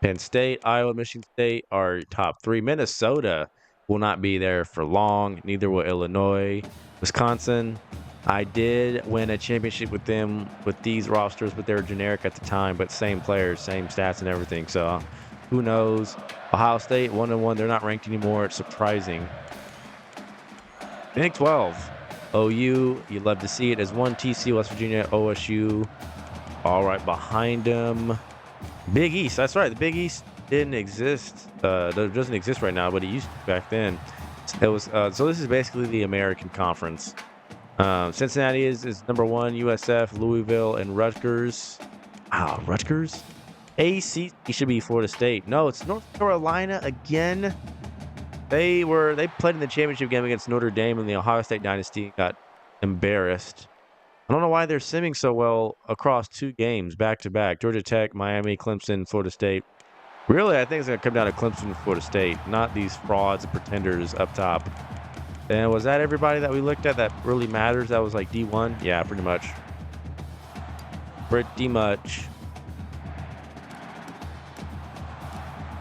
Penn State, Iowa, Michigan State are top 3. Minnesota will not be there for long. Neither will Illinois. Wisconsin, I did win a championship with them with these rosters, but they were generic at the time, but same players, same stats and everything. So who knows? Ohio State, 1-1. They're not ranked anymore. It's surprising. Big 12. OU, you love to see it, as 1. TCU, West Virginia, OSU, all right behind them. Big East, that's right. The Big East didn't exist. It doesn't exist right now, but it used to back then. It was so this is basically the American Conference. Cincinnati is number 1. USF, Louisville, and Rutgers. Rutgers? AC should be Florida State. No, it's North Carolina again. They played in the championship game against Notre Dame in the Ohio State Dynasty. Got embarrassed. I don't know why they're simming so well across 2 games back to back. Georgia Tech, Miami, Clemson, Florida State. Really, I think it's going to come down to Clemson and Florida State, not these frauds and pretenders up top. And was that everybody that we looked at that really matters? That was like D1? Yeah, pretty much. Pretty much.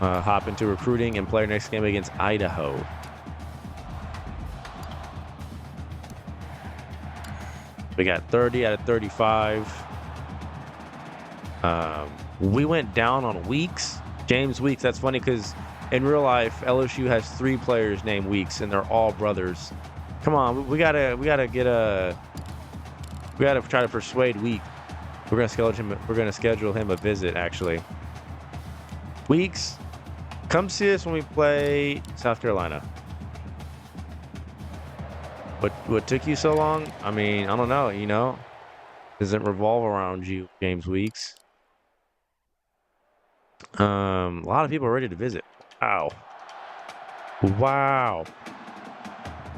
Hop into recruiting and play our next game against Idaho. We got 30 out of 35. We went down on Weeks. James Weeks. That's funny because in real life, LSU has 3 players named Weeks, and they're all brothers. Come on, we gotta try to persuade Week. We're gonna schedule him a visit. Actually, Weeks, come see us when we play South Carolina. What took you so long? I mean, I don't know. You know, doesn't revolve around you, James Weeks. A lot of people are ready to visit. Wow.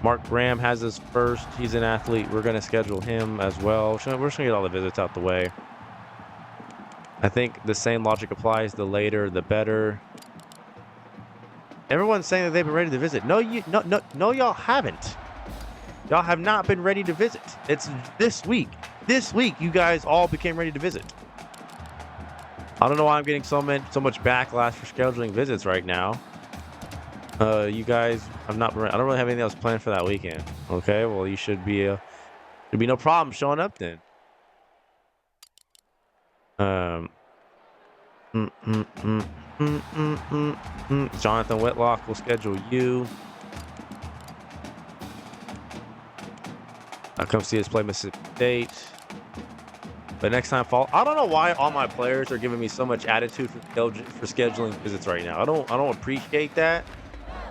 Mark Graham has his first. He's an athlete. We're going to schedule him as well. We're just going to get all the visits out the way. I think the same logic applies. The later, the better. Everyone's saying that they've been ready to visit. No, y'all haven't. Y'all have not been ready to visit. It's this week. This week, you guys all became ready to visit. I don't know why I'm getting so much backlash for scheduling visits right now. You guys have not. I don't really have anything else planned for that weekend. Okay, well, you should be. There'd be no problem showing up then. Jonathan Whitlock will schedule you. I'll come see us play Mississippi State. But next time fall, I don't know why all my players are giving me so much attitude for scheduling visits right now. I don't appreciate that.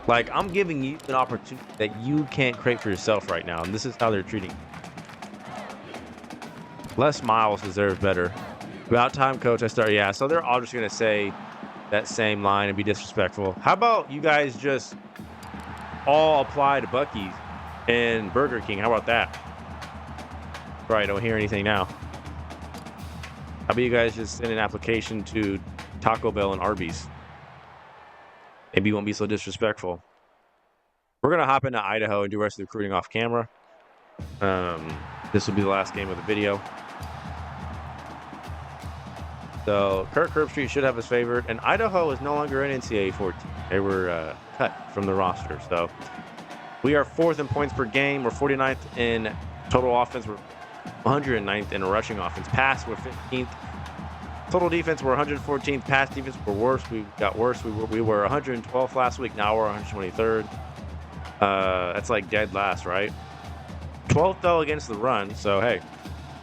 Like, I'm giving you an opportunity that you can't create for yourself right now, and this is how they're treating you. Les Miles deserves better. About time, coach. Yeah, so they're all just going to say that same line and be disrespectful. How about you guys just all apply to Buc-ee's and Burger King? How about that? Right, don't hear anything now. How about you guys just send an application to Taco Bell and Arby's? Maybe you won't be so disrespectful. We're going to hop into Idaho and do the rest of the recruiting off camera. This will be the last game of the video. So, Kirk Herbstreit should have his favorite. And Idaho is no longer in NCAA 14. They were cut from the roster. So, we are 4th in points per game. We're 49th in total offense. We're 109th in rushing offense. Pass, we're 15th. Total defense, we're 114th. Pass defense, we're worse. We got worse. We were 112th last week. Now we're 123rd. That's like dead last, right? 12th, though, against the run. So, hey,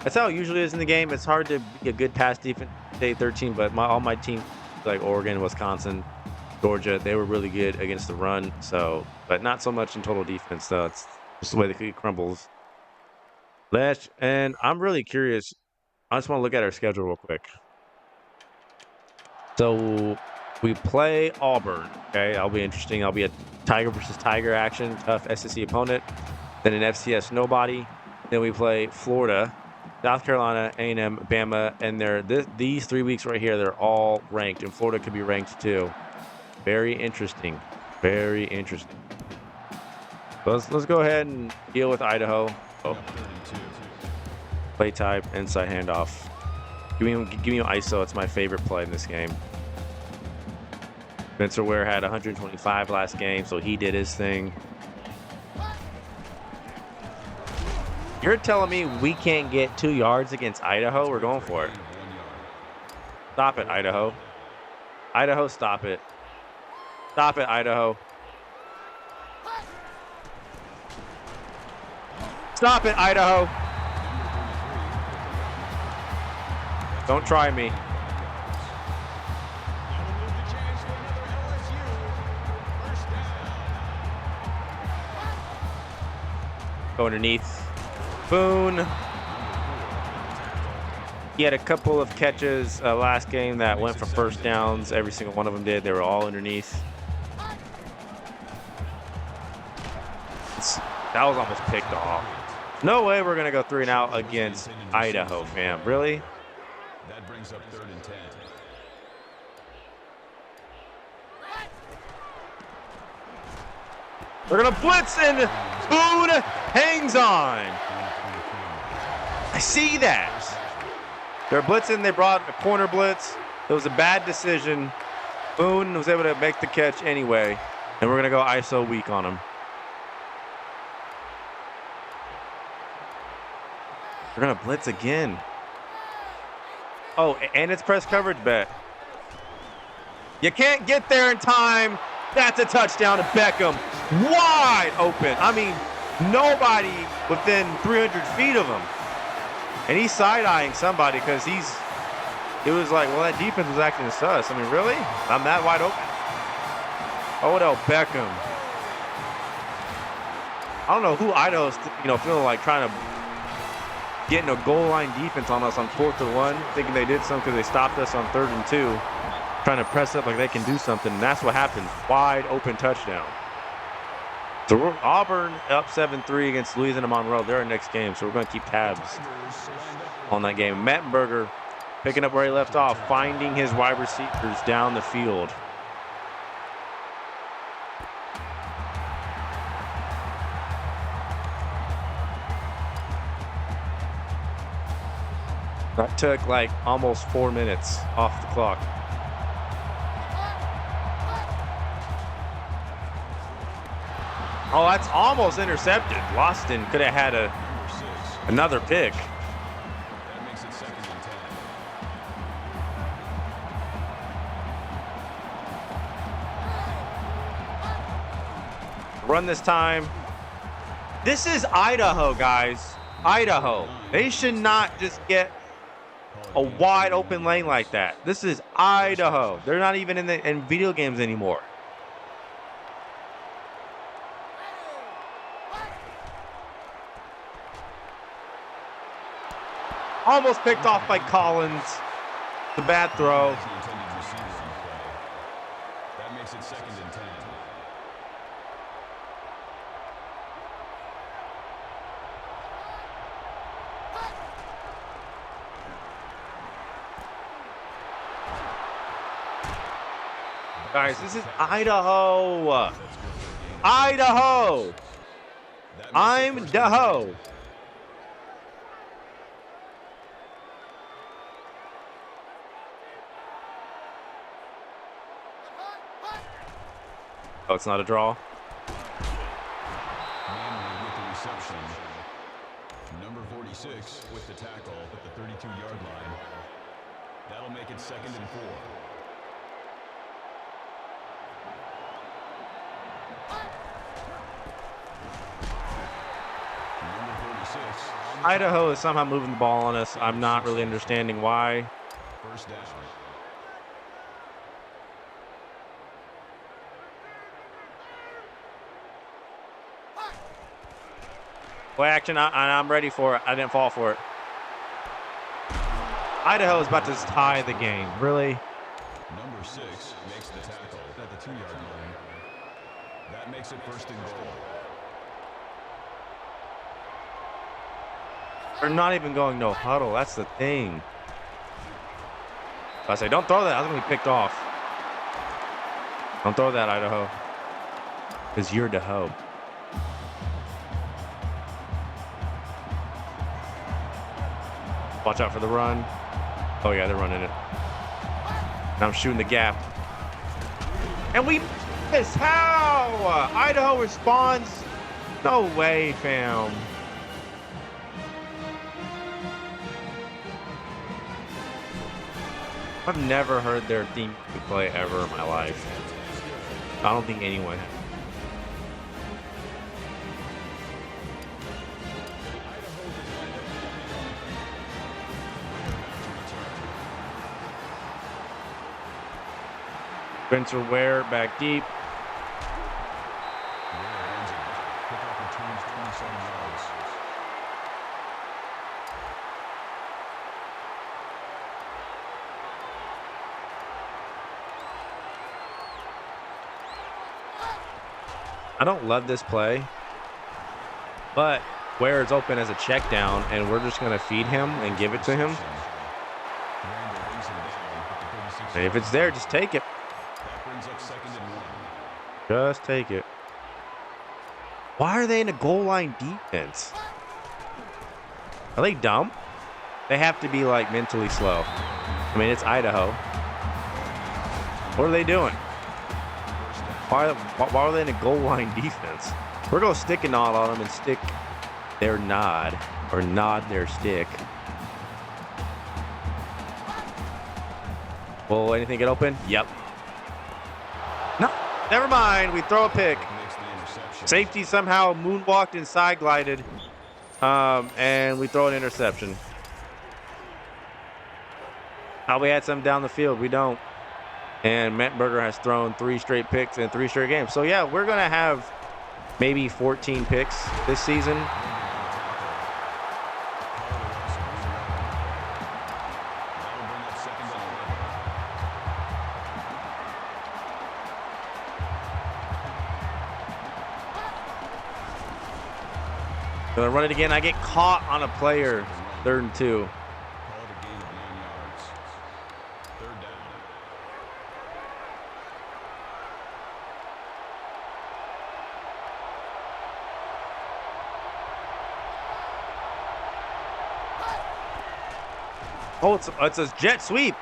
that's how it usually is in the game. It's hard to be a good pass defense. Day 13, but all my teams, like Oregon, Wisconsin, Georgia, they were really good against the run. So, but not so much in total defense. So it's just the way the cookie crumbles. And I'm really curious. I just want to look at our schedule real quick. So we play Auburn. Okay, that'll be interesting. That'll be a Tiger versus Tiger action, tough SEC opponent. Then an FCS nobody. Then we play Florida, South Carolina, A&M, Bama, and these 3 weeks right here, they're all ranked, and Florida could be ranked too. Very interesting. Very interesting. Let's go ahead and deal with Idaho. Play type, inside handoff. Give me ISO. It's my favorite play in this game. Spencer Ware had 125 last game, so he did his thing. You're telling me we can't get 2 yards against Idaho? We're going for it. Stop it, Idaho. Idaho, stop it. Stop it, Idaho. Stop it, Idaho. Don't try me. Go underneath. Boone. He had a couple of catches last game that went for first downs. Every single one of them did. They were all underneath. That was almost picked off. No way we're going to go 3 and out against Idaho, fam. Really? That brings up 3rd and 10. We're going to blitz, and Boone hangs on. I see that. They're blitzing. They brought a corner blitz. It was a bad decision. Boone was able to make the catch anyway, and we're going to go ISO weak on him. We're going to blitz again. Oh, and it's press coverage bet. You can't get there in time. That's a touchdown to Beckham. Wide open. I mean, Nobody within 300 feet of him. And he's side-eyeing somebody because it was like, well, that defense was acting sus. I mean, really? I'm that wide open? Odell Beckham. I don't know who Idaho's, feeling like trying to get in a goal line defense on us on 4th and 1, thinking they did something because they stopped us on 3rd and 2, trying to press up like they can do something, and that's what happened. Wide open touchdown. So Auburn up 7-3 against Louisiana Monroe. They're our next game, so we're going to keep tabs on that game. Mettenberger picking up where he left off, finding his wide receivers down the field. That took like almost 4 minutes off the clock. Oh, that's almost intercepted. Loston could have had another pick. That makes it 2nd and 10. Run this time. This is Idaho, guys. Idaho. They should not just get a wide open lane like that. This is Idaho. They're not even in video games anymore. Almost picked off by Collins. The bad throw. That makes it 2nd and 10. Guys, this is Idaho. Idaho. I'm Daho. Oh, it's not a draw. Manley with the reception. Number 46 with the tackle at the 32-yard line. That'll make it 2nd and 4. Number 46. Idaho is somehow moving the ball on us. I'm not really understanding why. 1st down. Play action, I'm ready for it. I didn't fall for it. Idaho is about to tie the game. Really? Number 6 makes the tackle at the 2-yard line. That makes it 1st and goal. We're not even going no huddle. That's the thing. If I say, don't throw that, I was going to be picked off. Don't throw that, Idaho. Because you're Daho. Watch out for the run. Oh, yeah, they're running it. And I'm shooting the gap. And we miss. How? Idaho responds. No way, fam. I've never heard their theme play ever in my life. I don't think anyone has. Spencer Ware back deep. Pickup returns 27 yards. I don't love this play, but Ware is open as a check down, and we're just going to feed him and give it to him. And if it's there, just take it. That brings up 2nd and 1. Just take it. Why are they in a goal line defense? Are they dumb? They have to be like mentally slow. I mean, it's Idaho. What are they doing? Why are they in a goal line defense? We're going to stick a nod on them and stick their nod, or nod their stick. Will anything get open? Yep. No, never mind. We throw a pick. Makes the interception. Safety somehow moonwalked and side glided, and we throw an interception. How we had some down the field, we don't. And Mettenberger has thrown 3 straight picks in 3 straight games. So yeah, we're gonna have maybe 14 picks this season. Gonna run it again. I get caught on a player. 3rd and 2. Call it a gain of 9 yards. 3rd down. Oh, it's a jet sweep.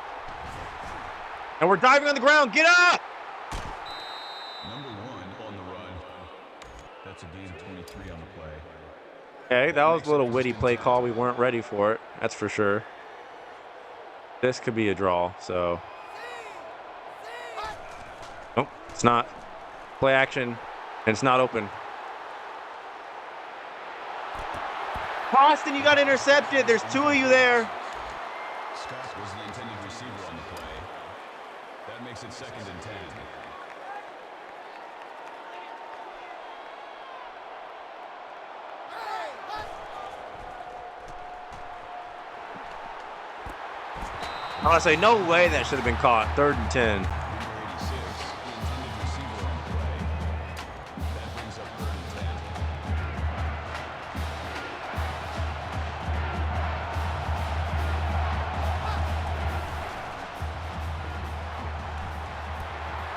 And we're diving on the ground. Get up! Number 1 on the run. That's a gain of 23 on the play. Okay, that was a little witty play call. We weren't ready for it. That's for sure. This could be a draw, so. Nope, it's not. Play action, and it's not open. Boston, you got intercepted. There's 2 of you there. Scott was the intended receiver on the play. That makes it 2nd and 10. I want to say, no way that should have been caught. 3rd and 10. Number 86, the intended receiver on the play. That brings up 3rd and 10.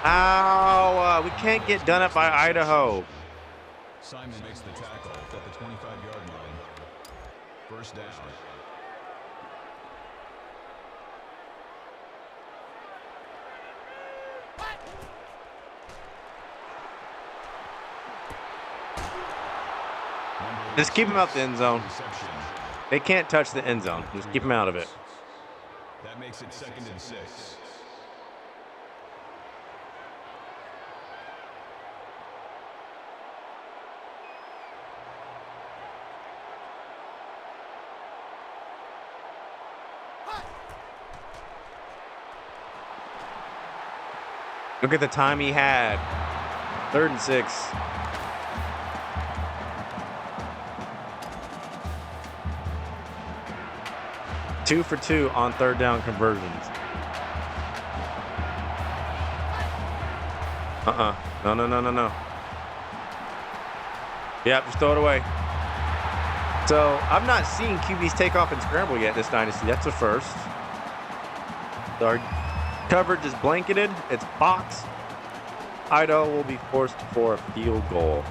Ow, we can't get done up by Idaho. Simon makes the tackle at the 25-yard line. 1st down. Just keep him out the end zone. Reception. They can't touch the end zone. Just keep him out of it. That makes it 2nd and 6. Look at the time he had. 3rd and 6. Two for 2 on 3rd down conversions. No. Yep, just throw it away. So I've not seen QBs take off and scramble yet this dynasty. That's a first. So our coverage is blanketed. It's box. Idaho will be forced for a field goal.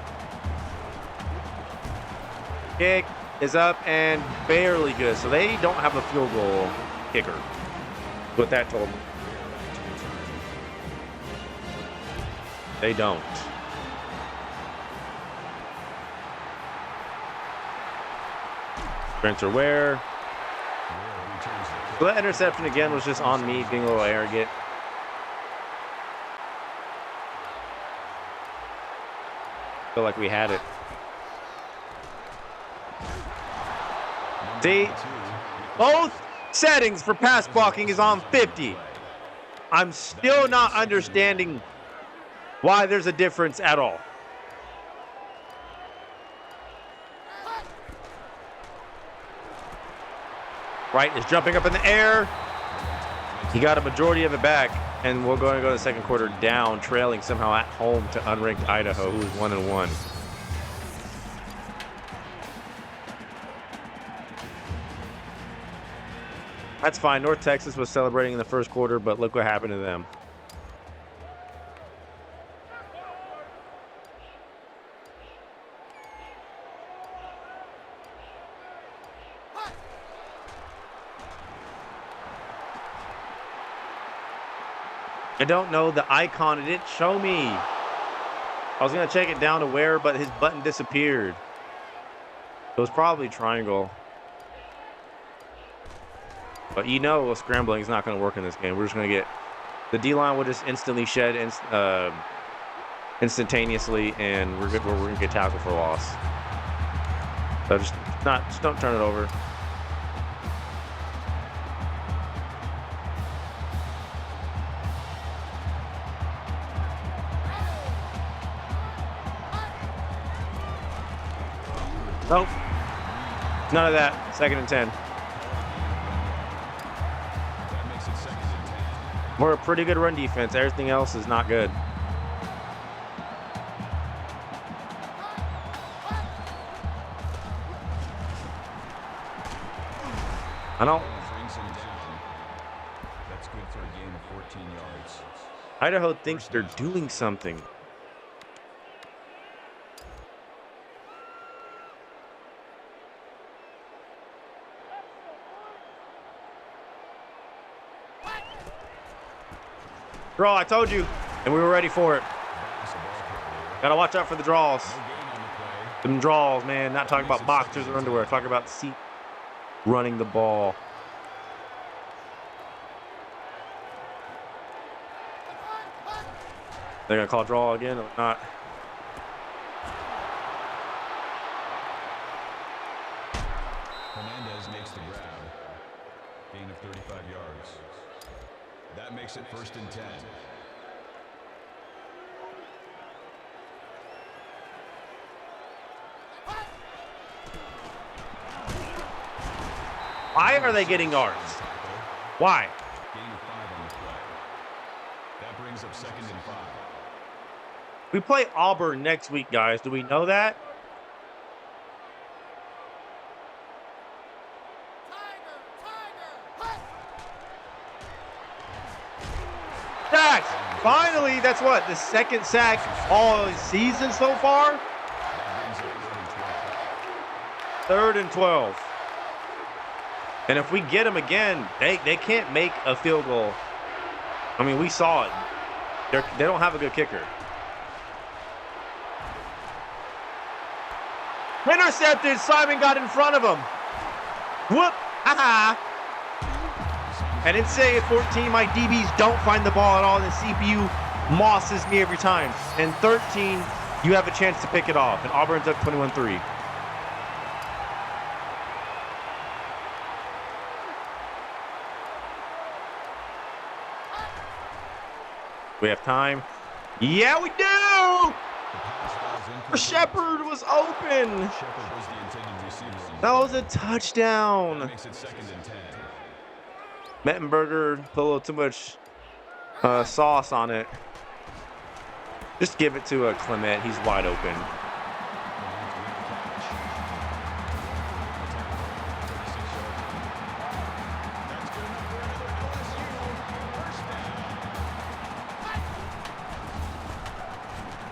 Kick is up and barely good. So they don't have a field goal kicker. What that told me. They don't. Spencer Ware. So that interception again was just on me being a little arrogant. Feel like we had it. See, both settings for pass blocking is on 50. I'm still not understanding why there's a difference at all. Wright is jumping up in the air. He got a majority of it back, and we're going to go to the second quarter down, trailing somehow at home to unranked Idaho, who is 1-1. That's fine. North Texas was celebrating in the first quarter, but look what happened to them. I don't know the icon. It didn't show me. I was going to check it down to where, but his button disappeared. It was probably triangle. But you know scrambling is not going to work in this game. We're just going to get... The D-line will just instantly shed instantaneously, and we're going to get tackled for a loss. So just don't turn it over. Nope. None of that. 2nd and 10. That makes it 2nd and 10. We're a pretty good run defense. Everything else is not good. Brings him down. That's good for a gain of 14 yards. Idaho thinks they're doing something. Draw, I told you. And we were ready for it. Gotta watch out for the draws. Them draws, man. Not talking about boxers or underwear. Talking about seat running the ball. They're gonna call draw again or not? Hernandez makes the grab. Gain of 35 yards. That makes it 1st and 10. Why are they getting yards? Why? Gain of 5 on the play. That brings up 2nd and 5. We play Auburn next week, guys. Do we know that? Sacks! Finally, that's what? The 2nd sack all season so far? 3rd and 12. And if we get them again, they can't make a field goal. I mean, we saw it. They don't have a good kicker. Intercepted. Simon got in front of him. Whoop. Ha-ha. And in NCAA 14, my DBs don't find the ball at all. And the CPU mosses me every time. And 13, you have a chance to pick it off. And Auburn's up 21-3. We have time. Yeah, we do! Shepard was open. That was a touchdown. That makes it 2nd and 10. Mettenberger put a little too much sauce on it. Just give it to Clement. He's wide open.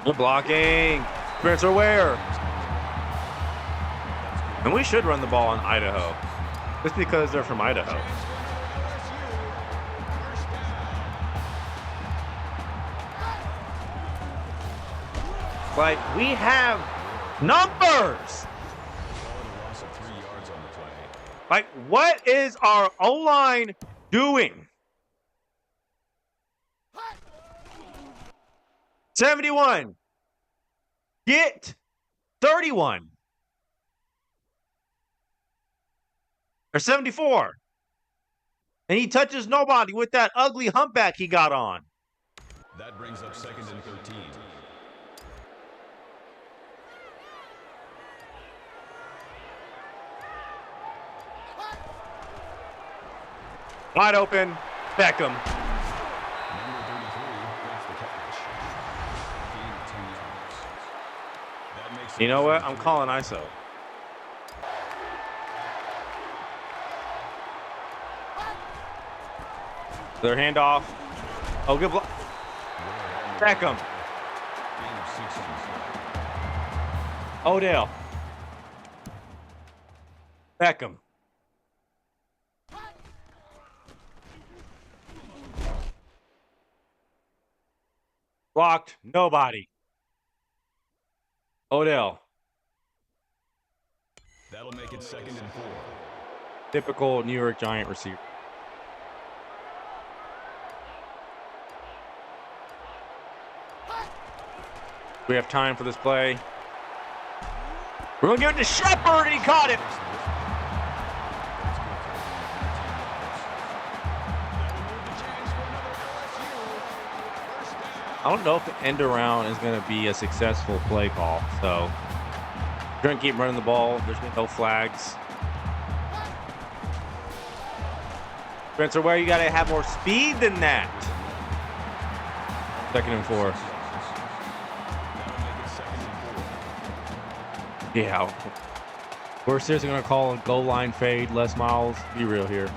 Good blocking. Spencer Ware. And we should run the ball in Idaho. Just because they're from Idaho. Like, we have numbers. Like, what is our O-line doing? 71. Get 31. Or 74. And he touches nobody with that ugly humpback he got on. That brings up 2nd and 13. Wide open. Beckham. Number 33 gets the catch. Gain of 10 yards. That makes it You know what? 3rd I'm and calling ISO. Their handoff. Oh, good block. Beckham. Gain of 6 yards. Odell. Beckham. Blocked. Nobody. Odell. That'll make it 2nd and 4. Typical New York Giant receiver. We have time for this play. We're going to give it to Shepard, and he caught it. I don't know if the end around is going to be a successful play call. So we're going to keep running the ball. There's been no flags. Spencer Ware, you got to have more speed than that. 2nd and 4. Yeah. We're seriously going to call a goal line fade. Les Miles, be real here.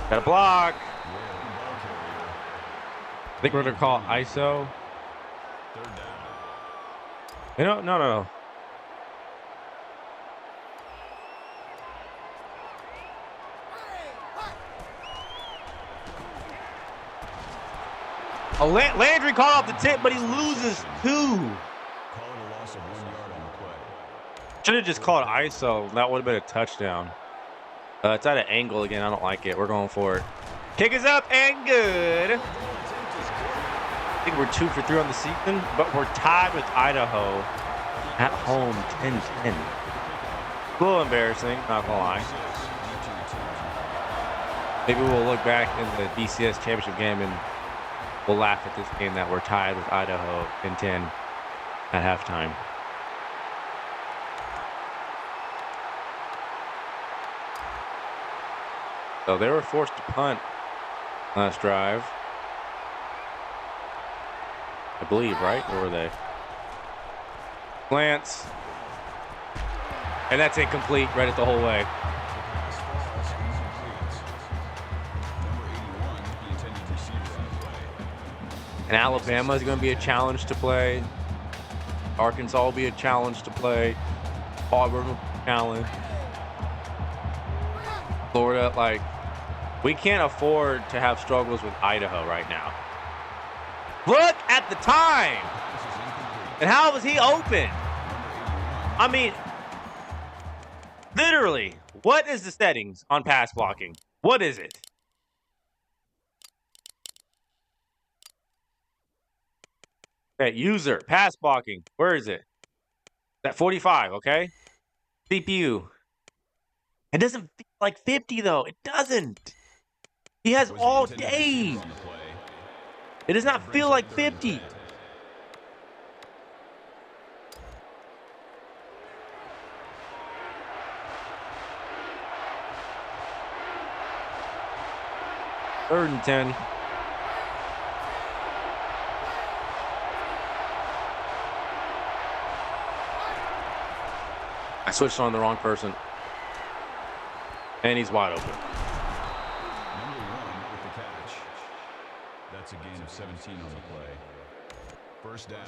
Got a block. I think we're going to call ISO. No. Oh, Landry caught off the tip, but he loses 2. Should have just called ISO. That would have been a touchdown. It's at an angle again. I don't like it. We're going for it. Kick is up and good. I think we're 2 for 3 on the season, but we're tied with Idaho at home 10-10. A little embarrassing, not gonna lie. Maybe we'll look back in the BCS championship game and we'll laugh at this game that we're tied with Idaho 10-10 at halftime. So they were forced to punt last drive. I believe, right? Or were they? Glance. And that's incomplete. Read it the whole way. And Alabama is going to be a challenge to play. Arkansas will be a challenge to play. Auburn will be a challenge. Florida, like, we can't afford to have struggles with Idaho right now. Look at the time. And how was he open? I mean, literally, what is the settings on pass blocking? What is it? Okay, user, pass blocking. Where is it? That 45, okay? CPU. It doesn't feel like 50, though. It doesn't. He has all day. It does not feel like 50. Third and 10. I switched on the wrong person. And he's wide open. Number 1 with the catch. That's a gain of 17 on the play. First down.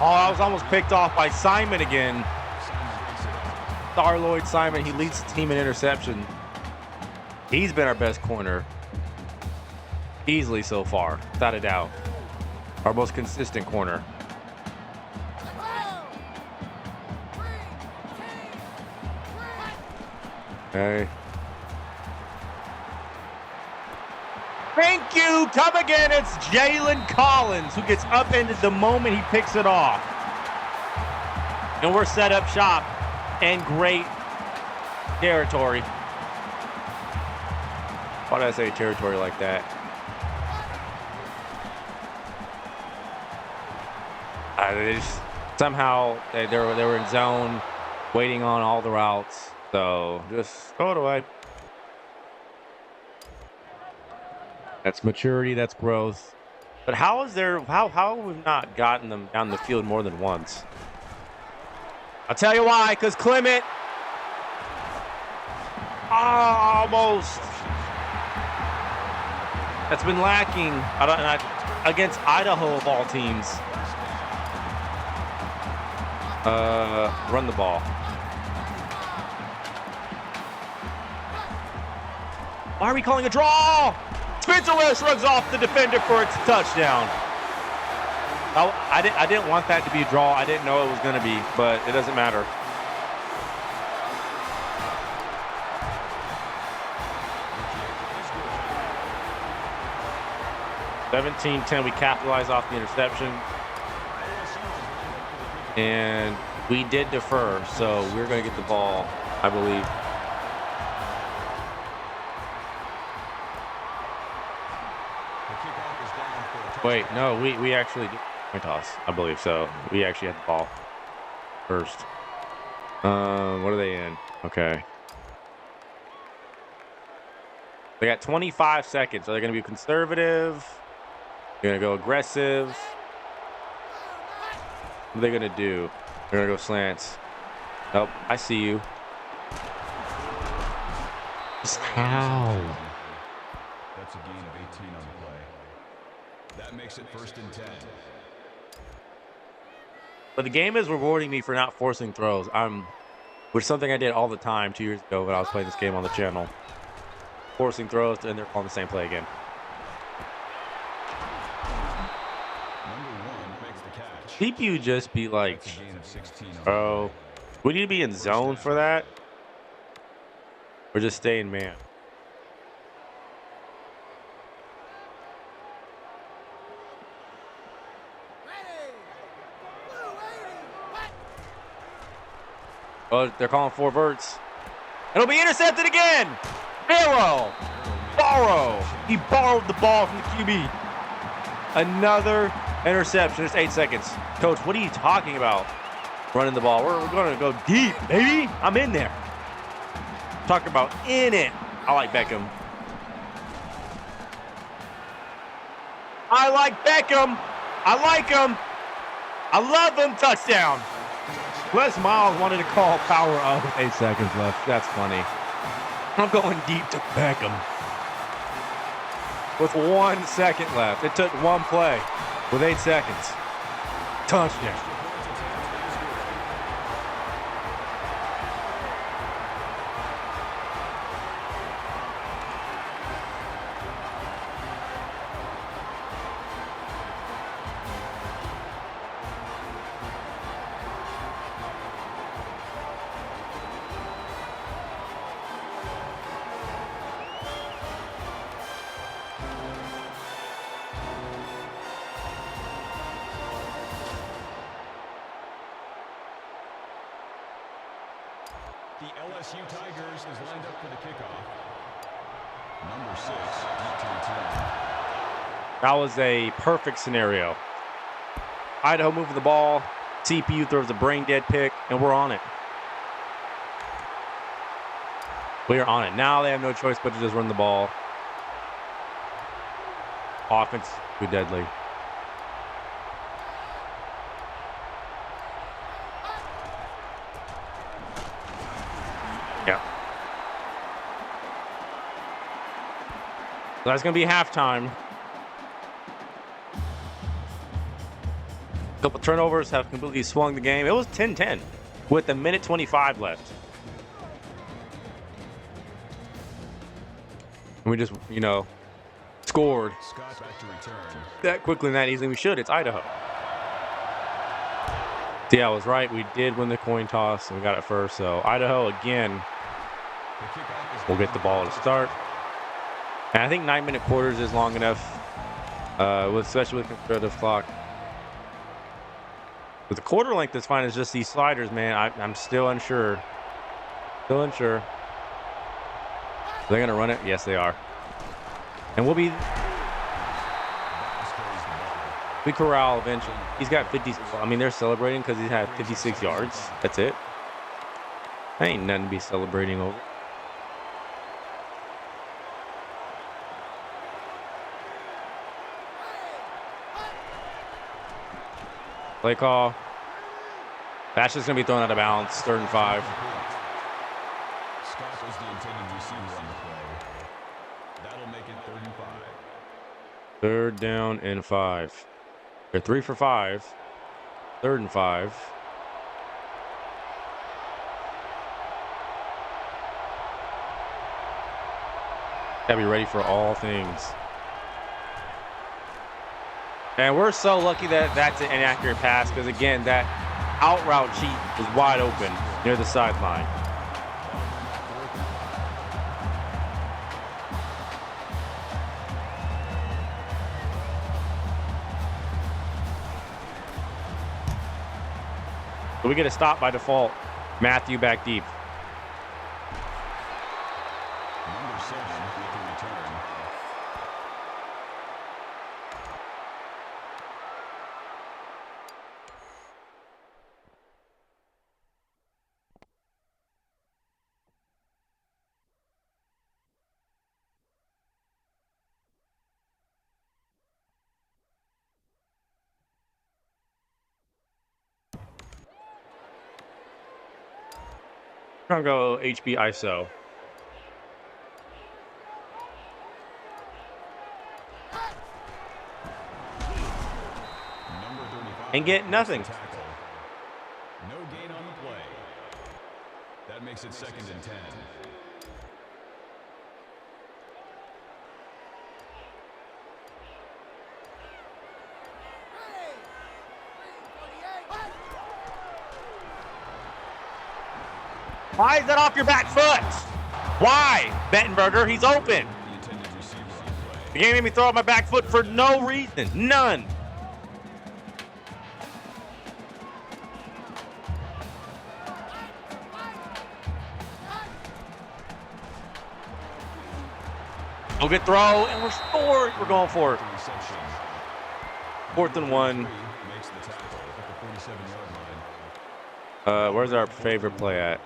Oh, I was almost picked off by Simon again. Starloyd Simon, he leads the team in interception. He's been our best corner. Easily so far, without a doubt. Our most consistent corner. Okay. Thank you. Come again. It's Jalen Collins who gets upended the moment he picks it off. And we're set up shop in great territory. Why did I say territory like that? Somehow they were in zone, waiting on all the routes. So just throw it away. That's maturity. That's growth. But how have we not gotten them down the field more than once? I'll tell you why. Because Clement almost. That's been lacking against Idaho of all teams. Run the ball. Why are we calling a draw? Spencer Ware shrugs off the defender for its touchdown. I didn't want that to be a draw. I didn't know it was going to be, but it doesn't matter. 17-10, we capitalized off the interception. And we did defer, so we're going to get the ball, I believe. Wait, no, we actually did coin toss, I believe so. We actually had the ball first. What are they in? Okay. They got 25 seconds. Are they going to be conservative? They're going to go aggressive. What are they going to do? They're going to go slants. Nope, I see you. How? That's a gain of 18 on the play. That makes it 1st and 10. But the game is rewarding me for not forcing throws. Which is something I did all the time 2 years ago when I was playing this game on the channel. Forcing throws, and they're calling the same play again. CPU just be like, bro, we need to be in zone for that, or just stay in man. Oh, they're calling 4 verts. It'll be intercepted again. Borrow. He borrowed the ball from the QB. Another interception. It's 8 seconds. Coach, what are you talking about? Running the ball. We're going to go deep, baby. I'm in there. Talk about in it. I like Beckham. I like him. I love him. Touchdown. Les Miles wanted to call power up with 8 seconds left. That's funny. I'm going deep to Beckham. With 1 second left. It took one play with 8 seconds. Touchdown. The LSU Tigers is lined up for the kickoff. Number 6, DT2. That was a perfect scenario. Idaho moving the ball. CPU throws a brain dead pick, and we're on it. We are on it. Now they have no choice but to just run the ball. Offense too deadly. Yeah. So that's going to be halftime. A couple turnovers have completely swung the game. It was 10-10 with a minute 25 left. And we just, scored Scott back to return. that quickly and that easily. We should. It's Idaho. See, I was right. We did win the coin toss, and we got it first. So Idaho, again, will get the ball to start. And I think 9-minute quarters is long enough, especially with competitive clock. But the quarter length is fine. It's just these sliders, man. I'm still unsure. Are they going to run it? Yes, they are. And we corral eventually. He's got 50. I mean, they're celebrating because he had 56 yards. That's it. That ain't nothing to be celebrating over. Play call. That's just going to be thrown out of bounds. 3rd and 5. Scott was the intended receiver on the play. That'll make it 3rd and 5. 3rd down and 5. They're 3 for 5. 3rd and 5. Gotta be ready for all things. And we're so lucky that that's an inaccurate pass because, again, that out route cheat is wide open near the sideline. So we get a stop by default. Matthew back deep. Number 7 with the return. Trying to go HB ISO. Number 35 And get nothing. makes the tackle. No gain on the play. That makes it 2nd and 10. Why is that off your back foot? Why, Bettenberger? He's open. The intended receiver on the play. The game made me throw out my back foot for no reason. None. Go get throw, and we're scored. We're going for it. Reception. 4th and 1. Makes the tackle at the 47-yard line. Where's our favorite play at?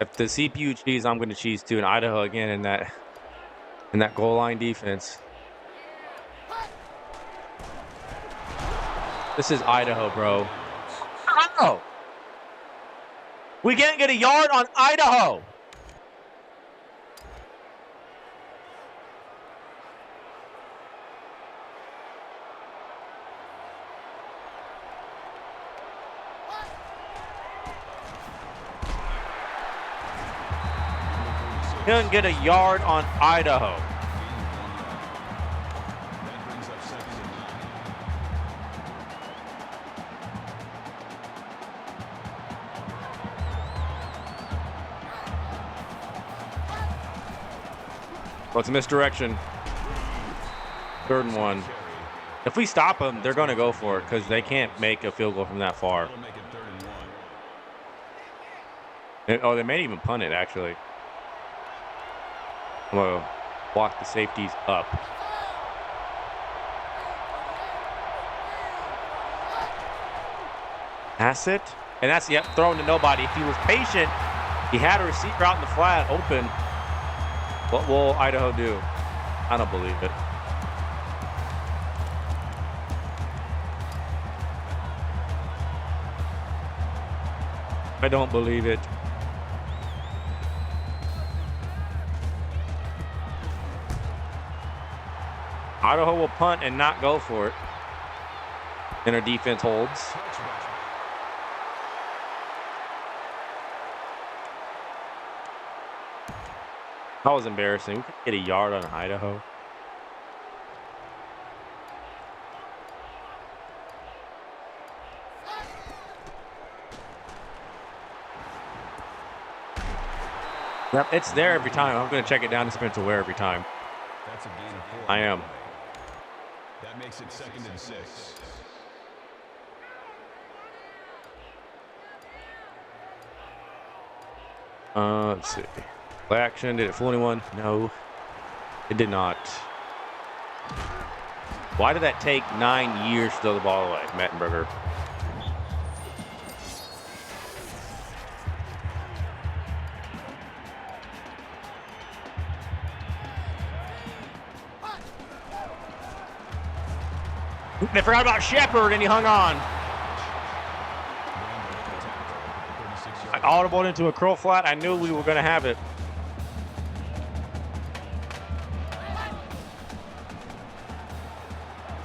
If the CPU cheese, I'm going to cheese too. And Idaho again in that goal line defense. This is Idaho, bro. Oh, we can't get a yard on Idaho. Couldn't get a yard on Idaho. That brings up 2nd and 9. What's a misdirection? 3rd and 1. If we stop them, they're going to go for it because they can't make a field goal from that far. That'll make it 3rd and 1. Oh, they may even punt it, actually. I'm going to block the safeties up. Pass it. And that's, yep, thrown to nobody. If he was patient, he had a receiver out in the flat open. What will Idaho do? I don't believe it. I don't believe it. Idaho will punt and not go for it. And our defense holds. That was embarrassing. We could get a yard on Idaho. Yep, it's there every time. I'm going to check it down to Spencer Ware every time. That's a gain of 4. I am. That makes it 2nd and 6. Let's see. Play action. Did it fool anyone? No, it did not. Why did that take 9 years to throw the ball away, Mettenberger? They forgot about Shepard, and he hung on. I audibled into a curl flat. I knew we were going to have it.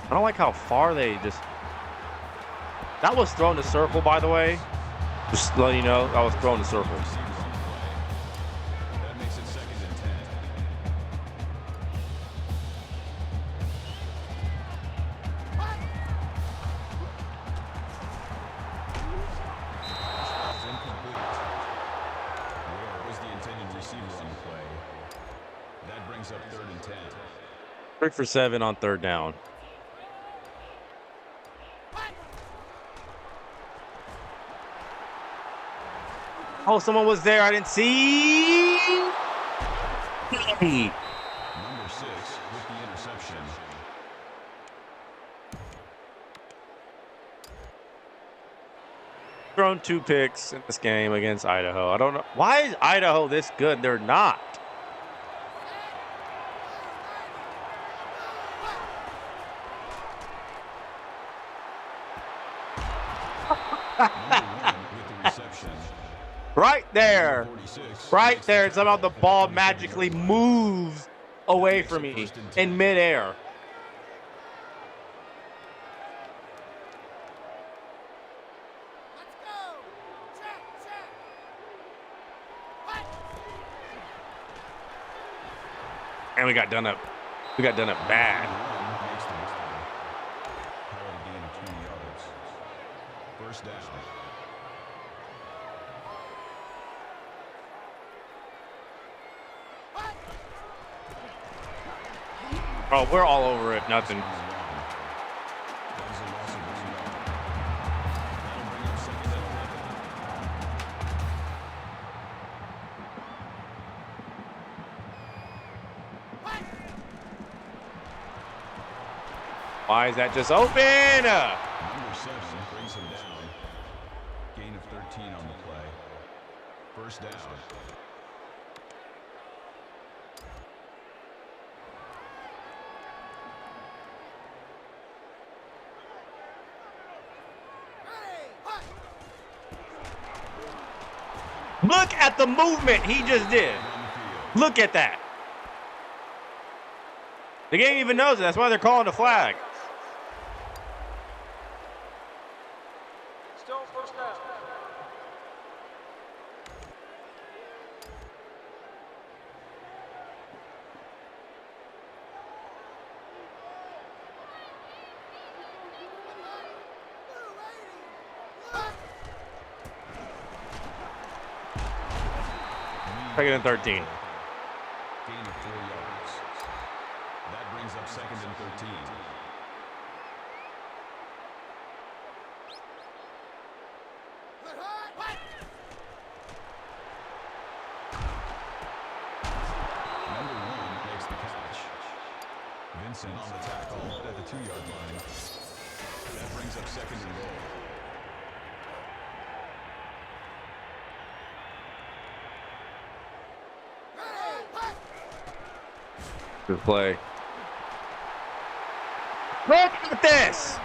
I don't like how far they just... That was thrown to circle, by the way. Just letting you know, that was thrown to circle. That makes it 2nd and 10. brings up 3rd and 10. 3 for 7 on 3rd down. Oh, someone was there. I didn't see. Hey. Number 6 with the interception. Thrown 2 picks in this game against Idaho. I don't know. Why is Idaho this good? They're not. Number 1 with the reception. Right there. Number 46 Right makes the there. Somehow tackle the at ball 27-yard magically line. moves away from me in midair. And we got done up. We got done up bad. Makes the tackle. Call it a gain of 20 yards. First down. Oh, we're all over it. Nothing. That is a loss of 1 yard. That'll bring up 2nd and 11. Why is that just open? Number 7 brings him down. Gain of 13 on the play. First down. Look at the movement he just did. On the field. Look at that. The game even knows it. That's why they're calling the flag. Still first down. Second and 13. Gain of 4 yards. That brings up 2nd and 13. Number 1 makes the catch. Vincent on the tackle at the 2-yard line. That brings up 2nd and goal. Good play. Look at this.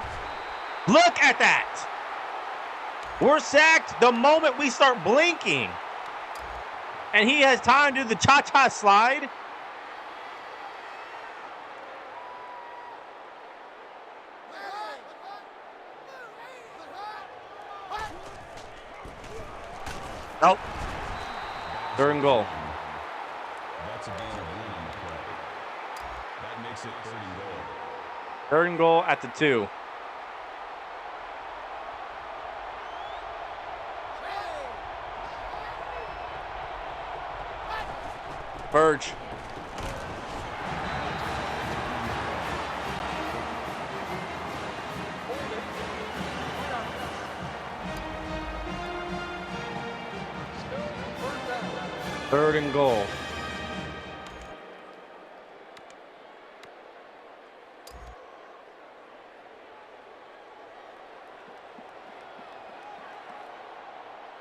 Look at that. We're sacked the moment we start blinking. And he has time to do the cha-cha slide. Nope. 3rd and goal. That's a gain of 1 on the play. That makes it 3rd and goal. 3rd and goal at the 2. Burge. Still first down. 3rd and goal.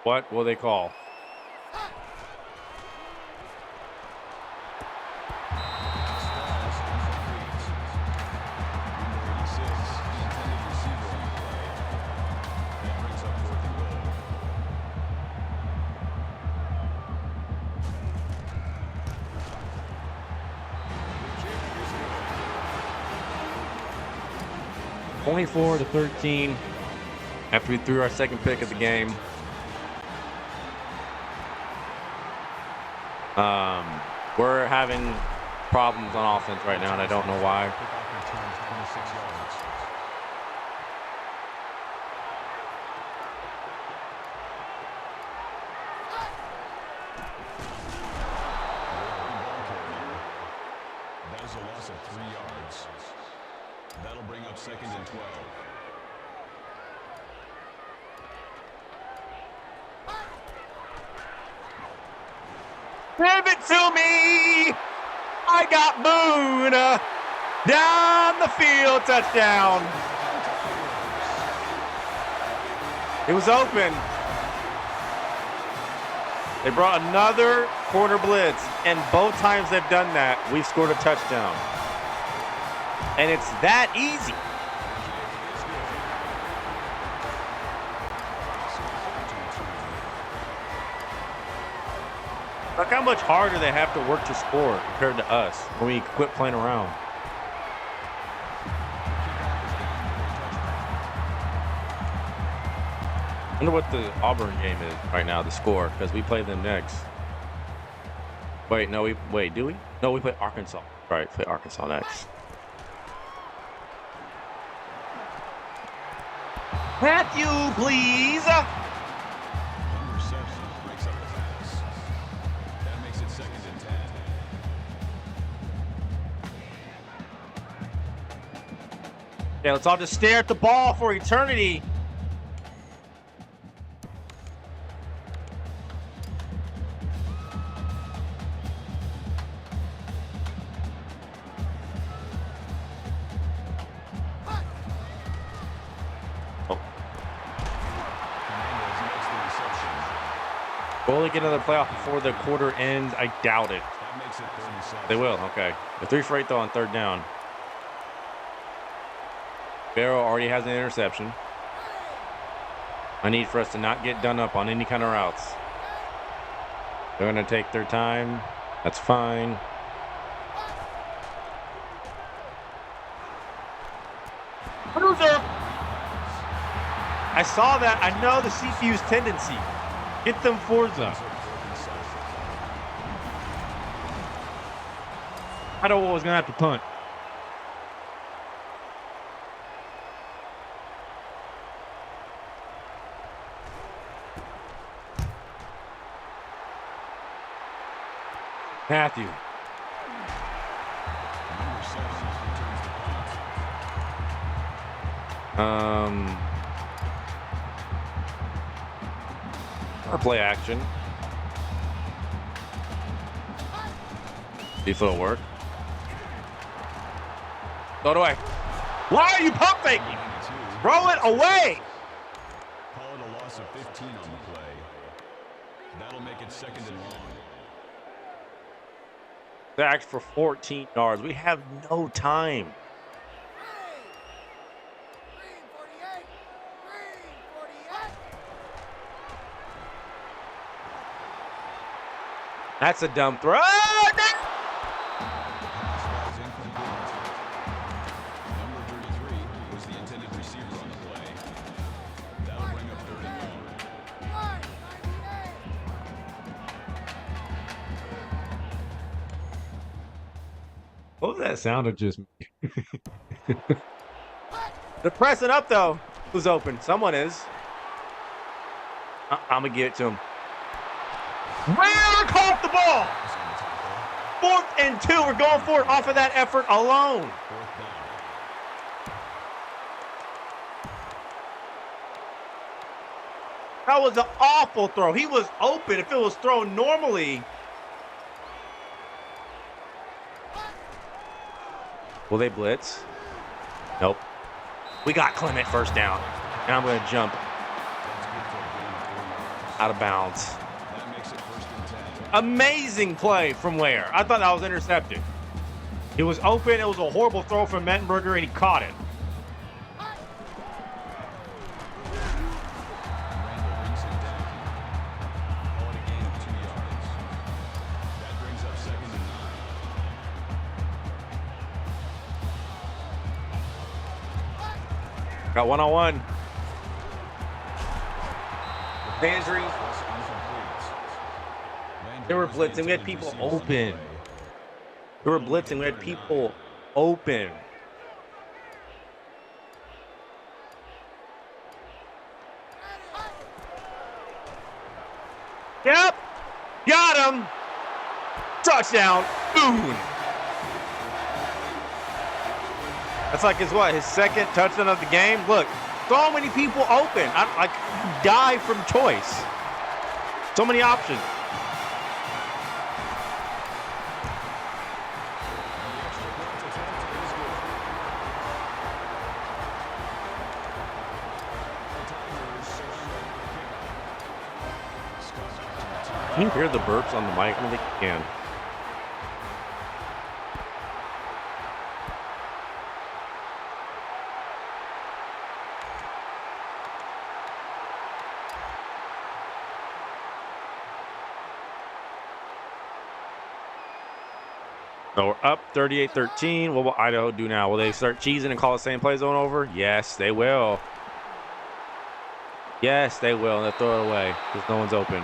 What will they call? Only 4-13 after we threw our 2nd pick of the game. We're having problems on offense right now, and I don't know why. Kickoff returns 26 yards. is a loss of 3 yards. That'll bring up 2nd and 12. Give it to me. I got Boone. Down the field, touchdown. It was open. They brought another corner blitz, and both times they've done that, we've scored a touchdown. And it's that easy. Look how much harder they have to work to score compared to us when we quit playing around. I wonder what the Auburn game is right now, the score, because we play them next. Wait, no, do we? No, we play Arkansas. Right, play Arkansas next. Matthew, please. Number 7 breaks up the pass. That makes it 2nd and 10. Yeah, let's all just stare at the ball for eternity. Will they get another playoff before the quarter ends? I doubt it. That makes it 37. They will, okay. The 3 for 8 though on 3rd down. Barrow already has an interception. I need for us to not get done up on any kind of routes. They're going to take their time. That's fine. Loser. I saw that. I know the CPU's tendency. Get them Forza. I don't know was going to have to punt. Matthew. Or play action. See if it'll work. Throw it away. Why are you pump faking? Throw it away. Call it a loss of 15 on the play. That'll make it 2nd and long. Back for 14 yards. We have no time. That's a dumb throw. Oh, no! Number 33 was the intended receiver on the play. That'll bring up 3rd and long. What was that sound of just They're pressing up though. Who's open? Someone is. I'm gonna give it to him. Rare caught the ball. 4th and 2. We're going for it off of that effort alone. 4th down. That was an awful throw. He was open. If it was thrown normally. Will they blitz? Nope. We got Clement 1st down. And I'm going to jump out of bounds. That makes it 1st and 10. Amazing play from Ware. I thought that was intercepted. It was open. It was a horrible throw from Mettenberger, and he caught it. Randall brings him down. Call it a gain of 2 yards. That brings up 2nd and 9. Got one-on-one. Landry. They were blitzing. We had people open. We were blitzing. We had people open. Yep. Got him. Touchdown. Boom. That's like his second touchdown of the game. Look, so many people open. I die from choice. So many options. Can you hear the burps on the mic? I don't think you can. So we're up 38-13. What will Idaho do now? Will they start cheesing and call the same play zone over? Yes, they will. Yes, they will. And they'll throw it away because no one's open.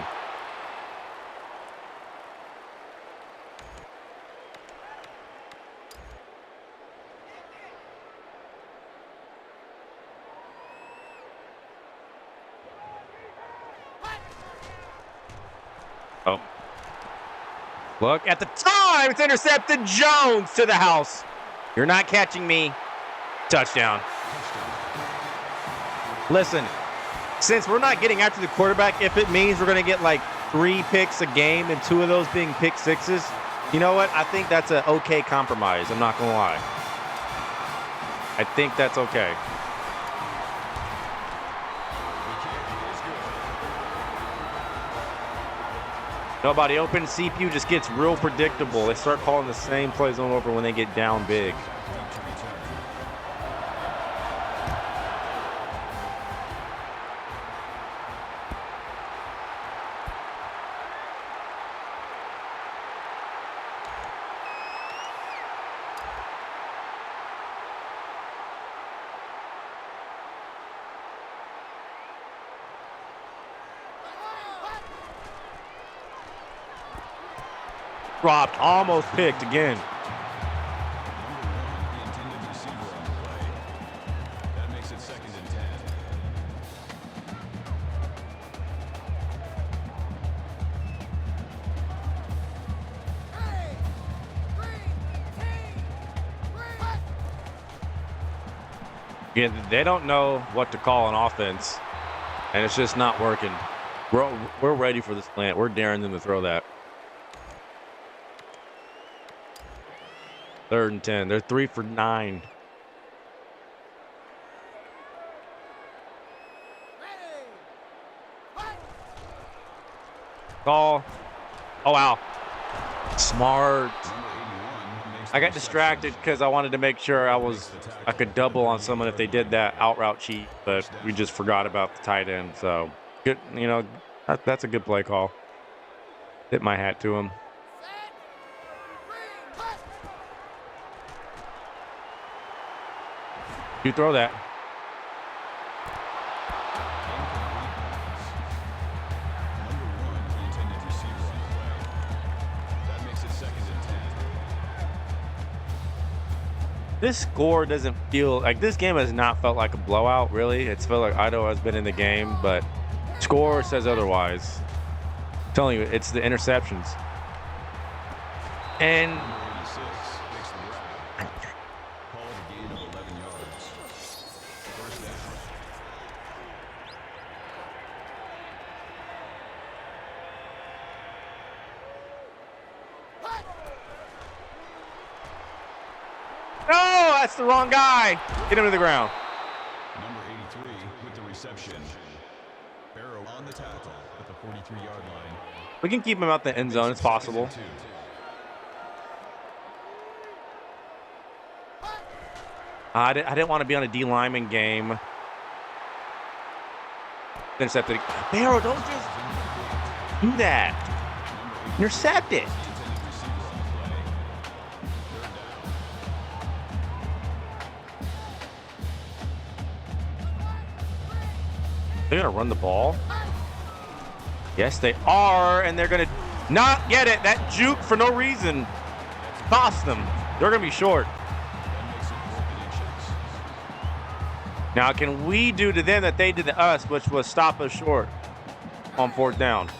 Oh. Look at the time. It's intercepted. Jones to the house. You're not catching me. Touchdown. Listen, since we're not getting after the quarterback, if it means we're going to get like 3 picks a game and 2 of those being pick sixes, you know what? I think that's an okay compromise. I'm not going to lie. I think that's okay. Nobody open. CPU just gets real predictable. They start calling the same play zone over when they get down big. Dropped, almost picked again. That makes it 2nd and 10. Yeah, they don't know what to call on offense, and it's just not working. We're ready for this plant. We're daring them to throw that. 3rd and 10. They're 3 for 9. Call. Oh, wow. Smart. I got distracted because I wanted to make sure I could double on someone if they did that out route cheat, but we just forgot about the tight end. So good, you know, that's a good play call. Tip my hat to him. You throw that. This score doesn't feel like this game has not felt like a blowout, really. It's felt like Idaho has been in the game, but score says otherwise. I'm telling you, it's the interceptions. And no, that's the wrong guy. Get him to the ground. Number 83 with the reception. Barrow on the tackle at the 43-yard line. We can keep him out the end zone. It's possible. I didn't want to be on a D lineman game. Intercepted. Barrow, don't just do that. Intercept it. They're going to run the ball. Yes, they are, and they're going to not get it. That juke for no reason cost them. They're going to be short. Now, can we do to them that they did to us, which was stop us short on 4th down? Reed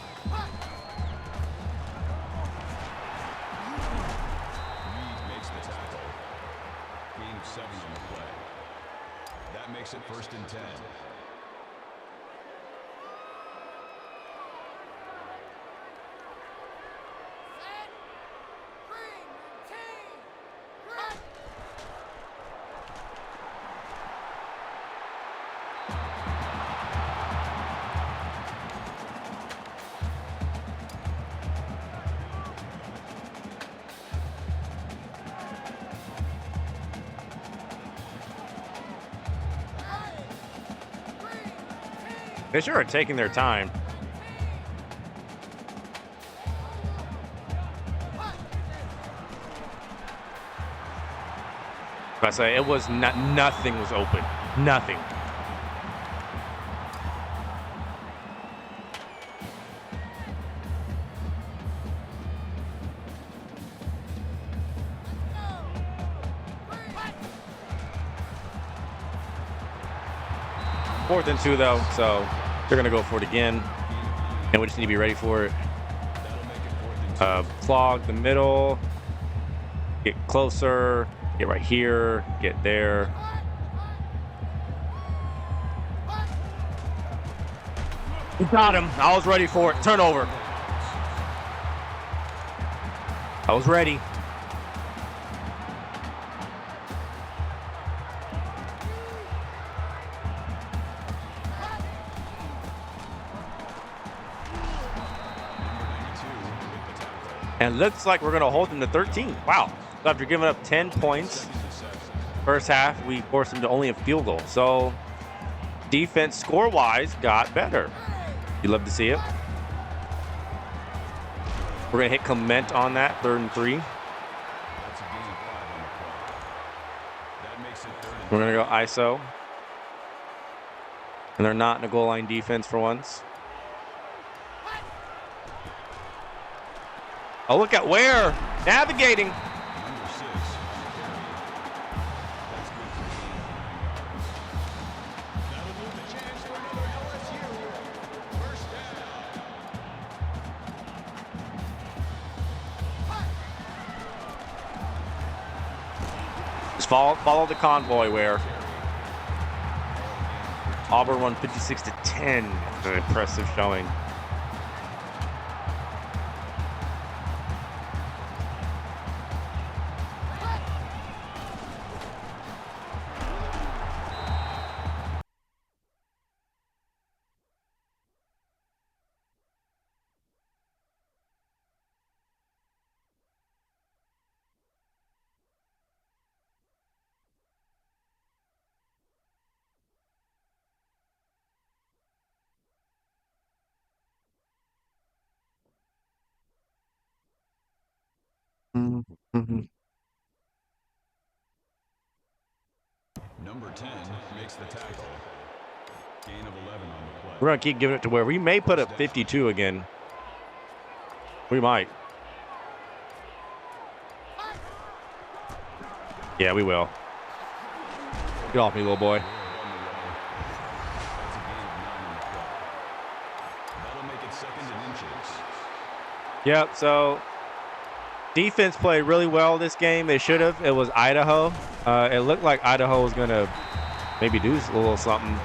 makes the tackle. Gain of 7 on the play. That makes it 1st and 10. They sure are taking their time. I say it was nothing was open. Nothing. Fourth and 2 though, so they're gonna go for it again, and we just need to be ready for it. Clog the middle, get closer, get right here, get there. We got him. I was ready for it. Turnover. I was ready. And looks like we're going to hold them to 13. Wow. So after giving up 10 points first half, we forced them to only a field goal. So defense score-wise got better. You love to see it. We're going to hit Clement on that, 3rd and 3. We're going to go ISO. And they're not in a goal line defense for once. Oh, look at Ware navigating. Just follow the convoy, Ware. Auburn won 56-10. An impressive showing. Mm-hmm. Number 10 makes the tackle. Gain of 11 on the play. We're going to keep giving it to Ware. We may put up 52 again. We might. Yeah, we will. Get off me, little boy. That'll make it 2nd and inches. Yep, so defense played really well this game. They should have. It was Idaho. It looked like Idaho was going to maybe do a little something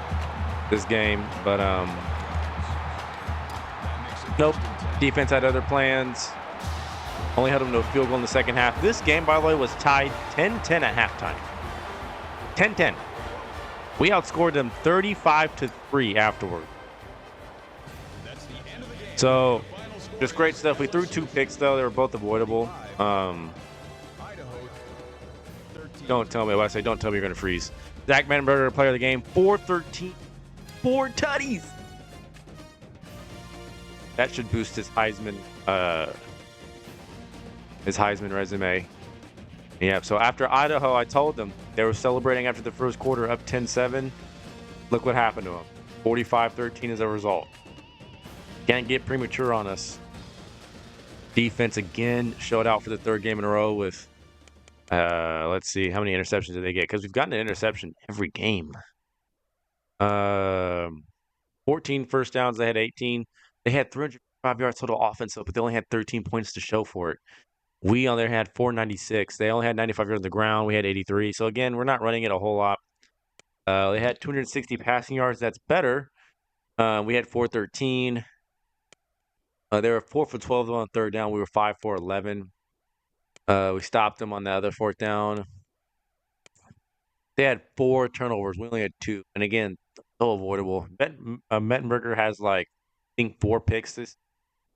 this game, but nope. Defense had other plans. Only held them to a field goal in the second half. This game, by the way, was tied 10-10 at halftime. 10-10. We outscored them 35-3 afterward. So just great stuff. We threw 2 picks, though. They were both avoidable. Don't tell me what I say. Don't tell me you're going to freeze. Zach Manberger, player of the game, 413. 4 tutties. That should boost his Heisman resume. Yeah, so after Idaho, I told them they were celebrating after the first quarter up 10-7. Look what happened to them. 45-13 as a result. Can't get premature on us. Defense again showed out for the 3rd game in a row with, let's see, how many interceptions did they get? Because we've gotten an interception every game. 14 first downs. They had 18. They had 305 yards total offense, but they only had 13 points to show for it. We on there had 496. They only had 95 yards on the ground. We had 83. So again, we're not running it a whole lot. They had 260 passing yards. That's better. We had 413. They were 4 for 12 on third down. We were 5 for 11. We stopped them on the other fourth down. They had 4 turnovers. We only had 2. And again, so avoidable. Mettenberger has I think 4 picks this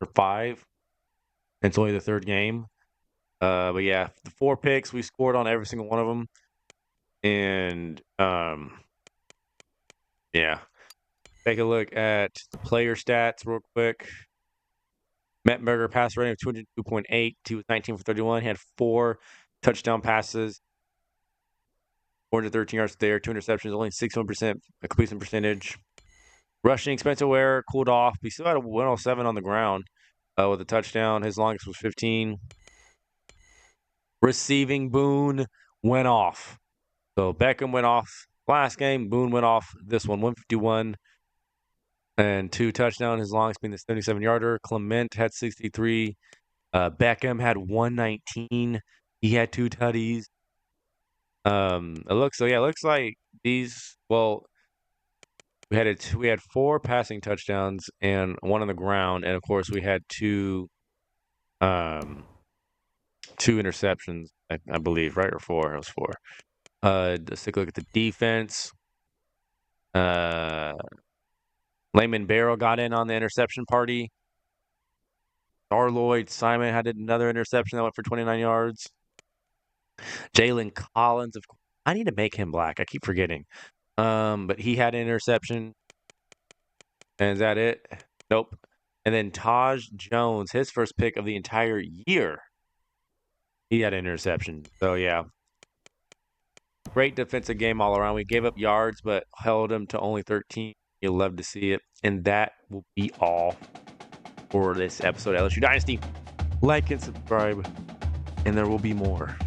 or 5. And it's only the third game. But yeah, the 4 picks, we scored on every single one of them. And yeah. Take a look at the player stats real quick. Mettenberger pass rating of 202.8. He was 19 for 31. He had 4 touchdown passes, 413 yards there, 2 interceptions, only 61% completion percentage. Rushing, Spencer Ware cooled off. We still had a 107 on the ground with a touchdown. His longest was 15. Receiving, Boone went off. So Beckham went off last game. Boone went off this one, 151 and 2 touchdowns. His longest being the 77-yarder. Clement had 63. Beckham had 119. He had 2 tutties. It looks like these. Well, we had 4 passing touchdowns and 1 on the ground, and of course we had 2 interceptions. I believe, right, or 4? It was 4. Let's take a look at the defense. Layman Barrow got in on the interception party. Lloyd Simon had another interception that went for 29 yards. Jalen Collins, of course. I need to make him black. I keep forgetting. But he had an interception. And is that it? Nope. And then Taj Jones, his first pick of the entire year, he had an interception. So, yeah. Great defensive game all around. We gave up yards, but held them to only 13. You'll love to see it. And that will be all for this episode of LSU Dynasty. Like and subscribe, and there will be more.